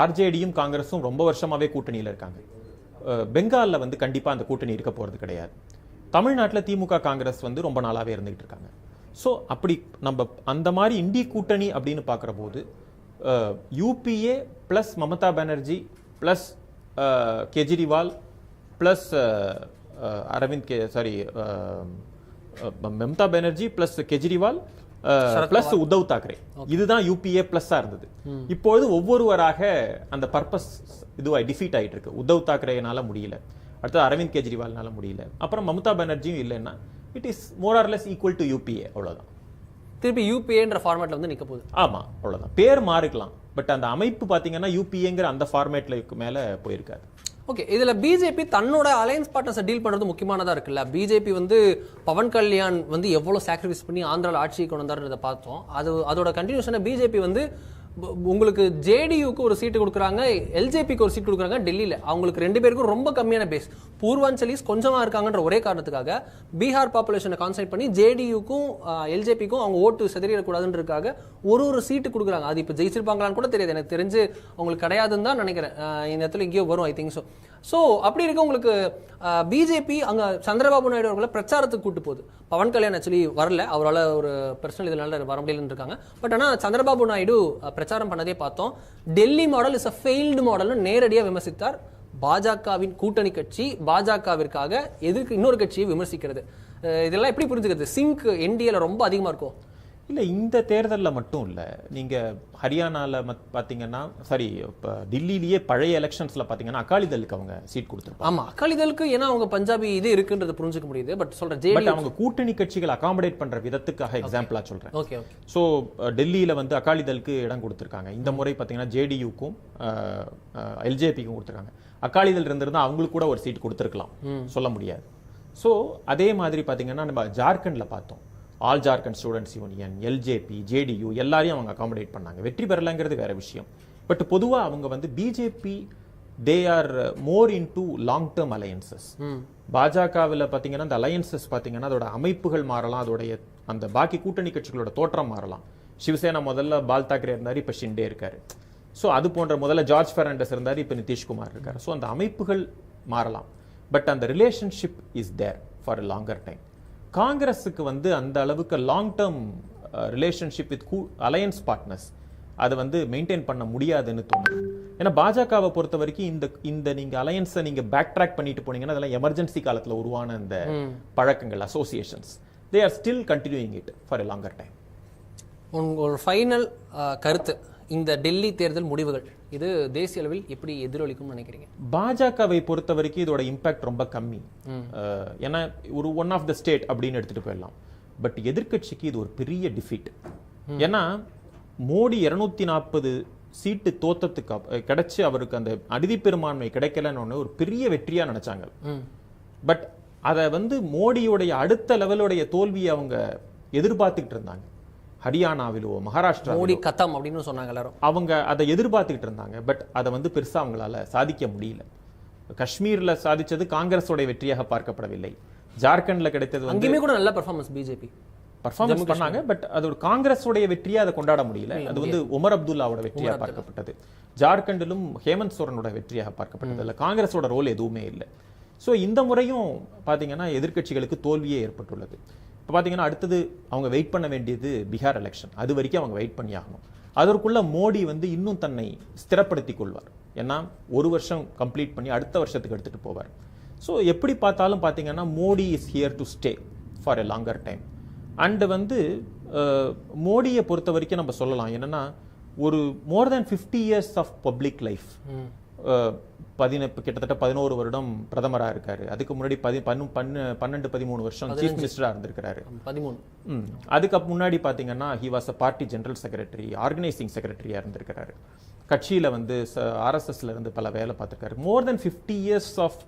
ஆர்ஜேடியும் காங்கிரஸும் ரொம்ப வருஷமாவே கூட்டணியில் இருக்காங்க. பெங்கால்ல வந்து கண்டிப்பா அந்த கூட்டணி இருக்க போறது கிடையாது. தமிழ்நாட்டில் திமுக காங்கிரஸ் வந்து ரொம்ப நாளாவே இருந்துகிட்டு இருக்காங்க. ஸோ அப்படி நம்ம அந்த மாதிரி இந்தி கூட்டணி அப்படின்னு பார்க்குற போது UPA plus Mamata Banerjee plus Kejriwal plus Mamata Banerjee plus Kejriwal plus Uddhav Thackeray, இதுதான் யூபிஏ பிளஸ்ஸா இருந்தது. இப்பொழுது ஒவ்வொருவராக அந்த பர்பஸ் இதுவாக டிஃபீட் ஆயிட்டு இருக்கு. உத்தவ் தாக்கரேனால முடியல, அடுத்தது அரவிந்த் கெஜ்ரிவால்னால முடியல, அப்புறம் மம்தா பானர்ஜியும் இல்லைன்னா it is more or less equal to UPA. அவ்வளவுதான். திருப்பி யூபிஏன்ற ஃபார்மேட்ல வந்து நிக்க போகுது. ஆமா, அவ்வளவுதான். பேர் மாறிக்கலாம், பட் அந்த அமைப்பு பாத்தீங்கன்னா யூபிஏங்கிற அந்த ஃபார்மேட்ல மேல போயிருக்காது. ஓகே, இதுல பிஜேபி தன்னோட அலையன்ஸ் பார்ட்னர்ஸை டீல் பண்றது முக்கியமானதா இருக்குல்ல. பிஜேபி வந்து பவன் கல்யாண் வந்து எவ்வளவு சாக்ரிஃபைஸ் பண்ணி ஆந்திராவில் ஆட்சியை கொண்டு வந்தாருன்றதை பார்த்தோம். அதோட கண்டினியூஷனை பிஜேபி வந்து உங்களுக்கு ஜேடியூக்கு ஒரு சீட்டு கொடுக்குறாங்க, எல்ஜேபிக்கு ஒரு சீட் கொடுக்குறாங்க டெல்லியில். அவங்களுக்கு ரெண்டு பேருக்கும் ரொம்ப கம்மியான பேஸ், பூர்வாஞ்சலிஸ் கொஞ்சமாக இருக்காங்கன்ற ஒரே காரணத்துக்காக பீகார் பாப்புலேஷனை கான்சன்ட்ரேட் பண்ணி ஜேடியூக்கும் எல்ஜேபிக்கும் அவங்க ஓட்டு செதறிடக்கூடாதுன்றதுக்காக ஒரு சீட்டு கொடுக்குறாங்க. அது இப்போ ஜெயிச்சிருப்பாங்களான்னு கூட தெரியாது, எனக்கு தெரிஞ்சு அவங்களுக்கு கிடையாதுன்னு தான் நினைக்கிறேன். இந்த இடத்துல எங்கேயோ வரும், ஐ திங்க் ஸோ. ஸோ அப்படி இருக்க உங்களுக்கு பிஜேபி அங்கே சந்திரபாபு நாயுடு அவர்களை பிரச்சாரத்துக்கு கூட்டு போகுது. பவன் கல்யாண் ஆக்சுவலி வரல, அவரால் ஒரு பர்சனல் இதனால வர முடியலன்னு இருக்காங்க. பட் ஆனால் சந்திரபாபு நாயுடு பிரச்சாரம் பண்ணதே பார்த்தோம். Delhi model is a failed மாடல்னு நேரடியாக விமர்சித்தார். பாஜகவின் கூட்டணி கட்சி பாஜகவிற்காக எதிர்க்கு இன்னொரு கட்சியை விமர்சிக்கிறது, இதெல்லாம் எப்படி புரிஞ்சுக்கிறது? சிங்க் என்டிஏல ரொம்ப அதிகமாக இருக்கும். இல்லை, இந்த தேர்தலில் மட்டும் இல்லை, நீங்கள் ஹரியானாவில் பார்த்தீங்கன்னா இப்போ டில்லியிலேயே பழைய எலெக்ஷன்ஸில் பார்த்தீங்கன்னா அகாலிதளுக்கு அவங்க சீட் கொடுத்துருப்பாங்க. ஆமாம், அகாலிதளுக்கு ஏன்னா அவங்க பஞ்சாபி இது இருக்குன்றது புரிஞ்சுக்க முடியுது. பட் சொல்கிறேன், அவங்க கூட்டணி கட்சிகள் அகாமடேட் பண்ணுற விதத்துக்காக எக்ஸாம்பிளாக சொல்கிறேன். Okay okay. ஸோ டெல்லியில் வந்து அகாலிதளுக்கு இடம் கொடுத்துருக்காங்க. இந்த முறை பார்த்தீங்கன்னா ஜேடியூக்கும் எல்ஜேபிக்கும் கொடுத்துருக்காங்க. அகாலிதள் இருந்திருந்தால் அவங்களுக்கு கூட ஒரு சீட் கொடுத்துருக்கலாம், சொல்ல முடியாது. ஸோ அதே மாதிரி பார்த்தீங்கன்னா நம்ம ஜார்க்கண்டில் பார்த்தோம். All Jharkhand students union, LJP, JDU எல்லாரையும் அவங்க அகாமடேட் பண்ணாங்க. வெற்றி பெறலைங்கிறது வேற விஷயம். பட் பொதுவாக அவங்க வந்து BJP they are more in to long term alliances. பாஜகவில் பார்த்தீங்கன்னா அந்த அலையன்சஸ் பார்த்தீங்கன்னா அதோட அமைப்புகள் மாறலாம், அதோடைய அந்த பாக்கி கூட்டணி கட்சிகளோட தோற்றம் மாறலாம். சிவசேனா முதல்ல பால் தாக்கரே இருந்தார், இப்போ ஷிண்டே இருக்காரு. ஸோ அது போன்ற முதல்ல ஜார்ஜ் பெர்னாண்டஸ் இருந்தார், இப்போ நிதிஷ்குமார் இருக்காரு. ஸோ அந்த அமைப்புகள் மாறலாம், பட் அந்த relationship is there for a longer time. காங்கிரஸுக்கு வந்து அந்த அளவுக்கு long term relationship with alliance partners அதை வந்து மெயின்டைன் பண்ண முடியாதுன்னு தோணுது. ஏன்னா பாஜகவை பொறுத்த வரைக்கும் இந்த நீங்க அலையன்ஸை நீங்க பேக் ட்ராக் பண்ணிட்டு போனீங்கன்னா அதெல்லாம் எமர்ஜென்சி காலத்தில் உருவான இந்த பழக்கங்கள், associations, they are still continuing it for a longer time. உங்களோட ஃபைனல் கருத்து, இந்த டெல்லி தேர்தல் முடிவுகள் இது தேசிய அளவில் எப்படி எதிரொலிக்கும் நினைக்கிறீங்க? பாஜகவை பொறுத்த வரைக்கும் இதோட இம்பாக்ட் ரொம்ப கம்மி. ஏன்னா ஒரு ஒன் ஆஃப் த ஸ்டேட் அப்படின்னு எடுத்துட்டு போயிடலாம். பட் எதிர்கட்சிக்கு இது ஒரு பெரிய டிஃபீட். ஏன்னா மோடி 240 சீட்டு தோத்தத்துக்கு கிடைச்சு அவருக்கு அந்த அறுதி பெரும்பான்மை கிடைக்கலன்னு ஒரு பெரிய வெற்றியா நினைச்சாங்க. பட் அதை வந்து மோடியுடைய அடுத்த லெவலுடைய தோல்வியை அவங்க எதிர்பார்த்துக்கிட்டு இருந்தாங்க. ஹரியானாவிலோ மகாராஷ்டிரா மோடி கத்தம் அப்படின்னு சொன்னாங்க எல்லாரும். அவங்க அதை எதிர்பார்த்துக்கிட்டு இருந்தாங்க. பட் அதை வந்து பெருசா அவங்களால சாதிக்க முடியல. காஷ்மீர்ல சாதிச்சது காங்கிரஸோட வெற்றியாக பார்க்கப்படவில்லை. ஜார்க்கண்ட்ல கிடைத்தது வந்து அங்கேயுமே கூட நல்ல பெர்ஃபார்மன்ஸ் பிஜேபி பர்ஃபார்மன்ஸ் பண்ணாங்க. பட் அது ஒரு காங்கிரஸோடைய வெற்றியா அதை கொண்டாட முடியல. அது வந்து உமர் அப்துல்லாவோட வெற்றியாக பார்க்கப்பட்டது. ஜார்க்கண்டிலும் ஹேமந்த் சோரனோட வெற்றியாக பார்க்கப்பட்டது. இல்ல காங்கிரஸோட ரோல் எதுவுமே இல்லை. ஸோ இந்த முறையும் பார்த்தீங்கன்னா எதிர்க்கட்சிகளுக்கு தோல்வியே ஏற்பட்டுள்ளது. இப்போ பார்த்தீங்கன்னா அடுத்தது அவங்க வெயிட் பண்ண வேண்டியது பீகார் எலெக்ஷன். அது வரைக்கும் அவங்க வெயிட் பண்ணி ஆகணும். அதற்குள்ள மோடி வந்து இன்னும் தன்னை ஸ்திரப்படுத்திக் கொள்வார். ஏன்னா ஒரு வருஷம் கம்ப்ளீட் பண்ணி அடுத்த வருஷத்துக்கு எடுத்துட்டு போவார். ஸோ எப்படி பார்த்தாலும் பார்த்தீங்கன்னா Modi is here to stay for a longer time. And வந்து மோடியை பொறுத்த வரைக்கும் நம்ம சொல்லலாம் என்னன்னா ஒரு மோர் தேன் 50 years ஆஃப் பப்ளிக் லைஃப். கிட்டத்தட்ட 11 வருடம் பிரதமரா இருக்காரு. அதுக்கு முன்னாடி 12-13 வருஷம் சீஃப் மினிஸ்டரா இருந்திருக்கிறாரு. 13. அதுக்கு முன்னாடி பாத்தீங்கன்னா he was a party general secretary, organising செக்ரட்டரியா இருந்திருக்கிறாரு. கட்சியில வந்து RSSல இருந்து பல வேலை பார்த்திருக்காரு. More than 50 years of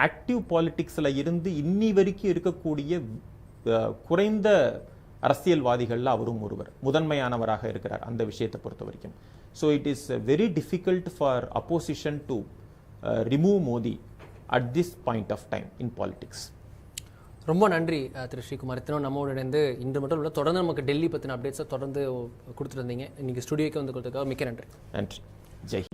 active பாலிடிக்ஸ்ல இருந்து இன்னி வரைக்கும் இருக்கக்கூடிய குறைந்த அரசியல்வாதிகள்ல அவரும் ஒருவர், முதன்மையானவராக இருக்கிறார் அந்த விஷயத்தை பொறுத்த வரைக்கும். So it is very difficult for opposition to remove Modi at this point of time in politics. ரொம்ப நன்றி திரு ஸ்ரீகுமார். இத்தனை நம்மோடு இணைந்து இன்று மட்டும் இல்லை தொடர்ந்து நமக்கு டெல்லி பற்றின அப்டேட்ஸை தொடர்ந்து கொடுத்துருந்தீங்க. இன்னைக்கு ஸ்டுடியோக்கு வந்து கொடுத்ததுக்காக மிக்க நன்றி. நன்றி. ஜெய்.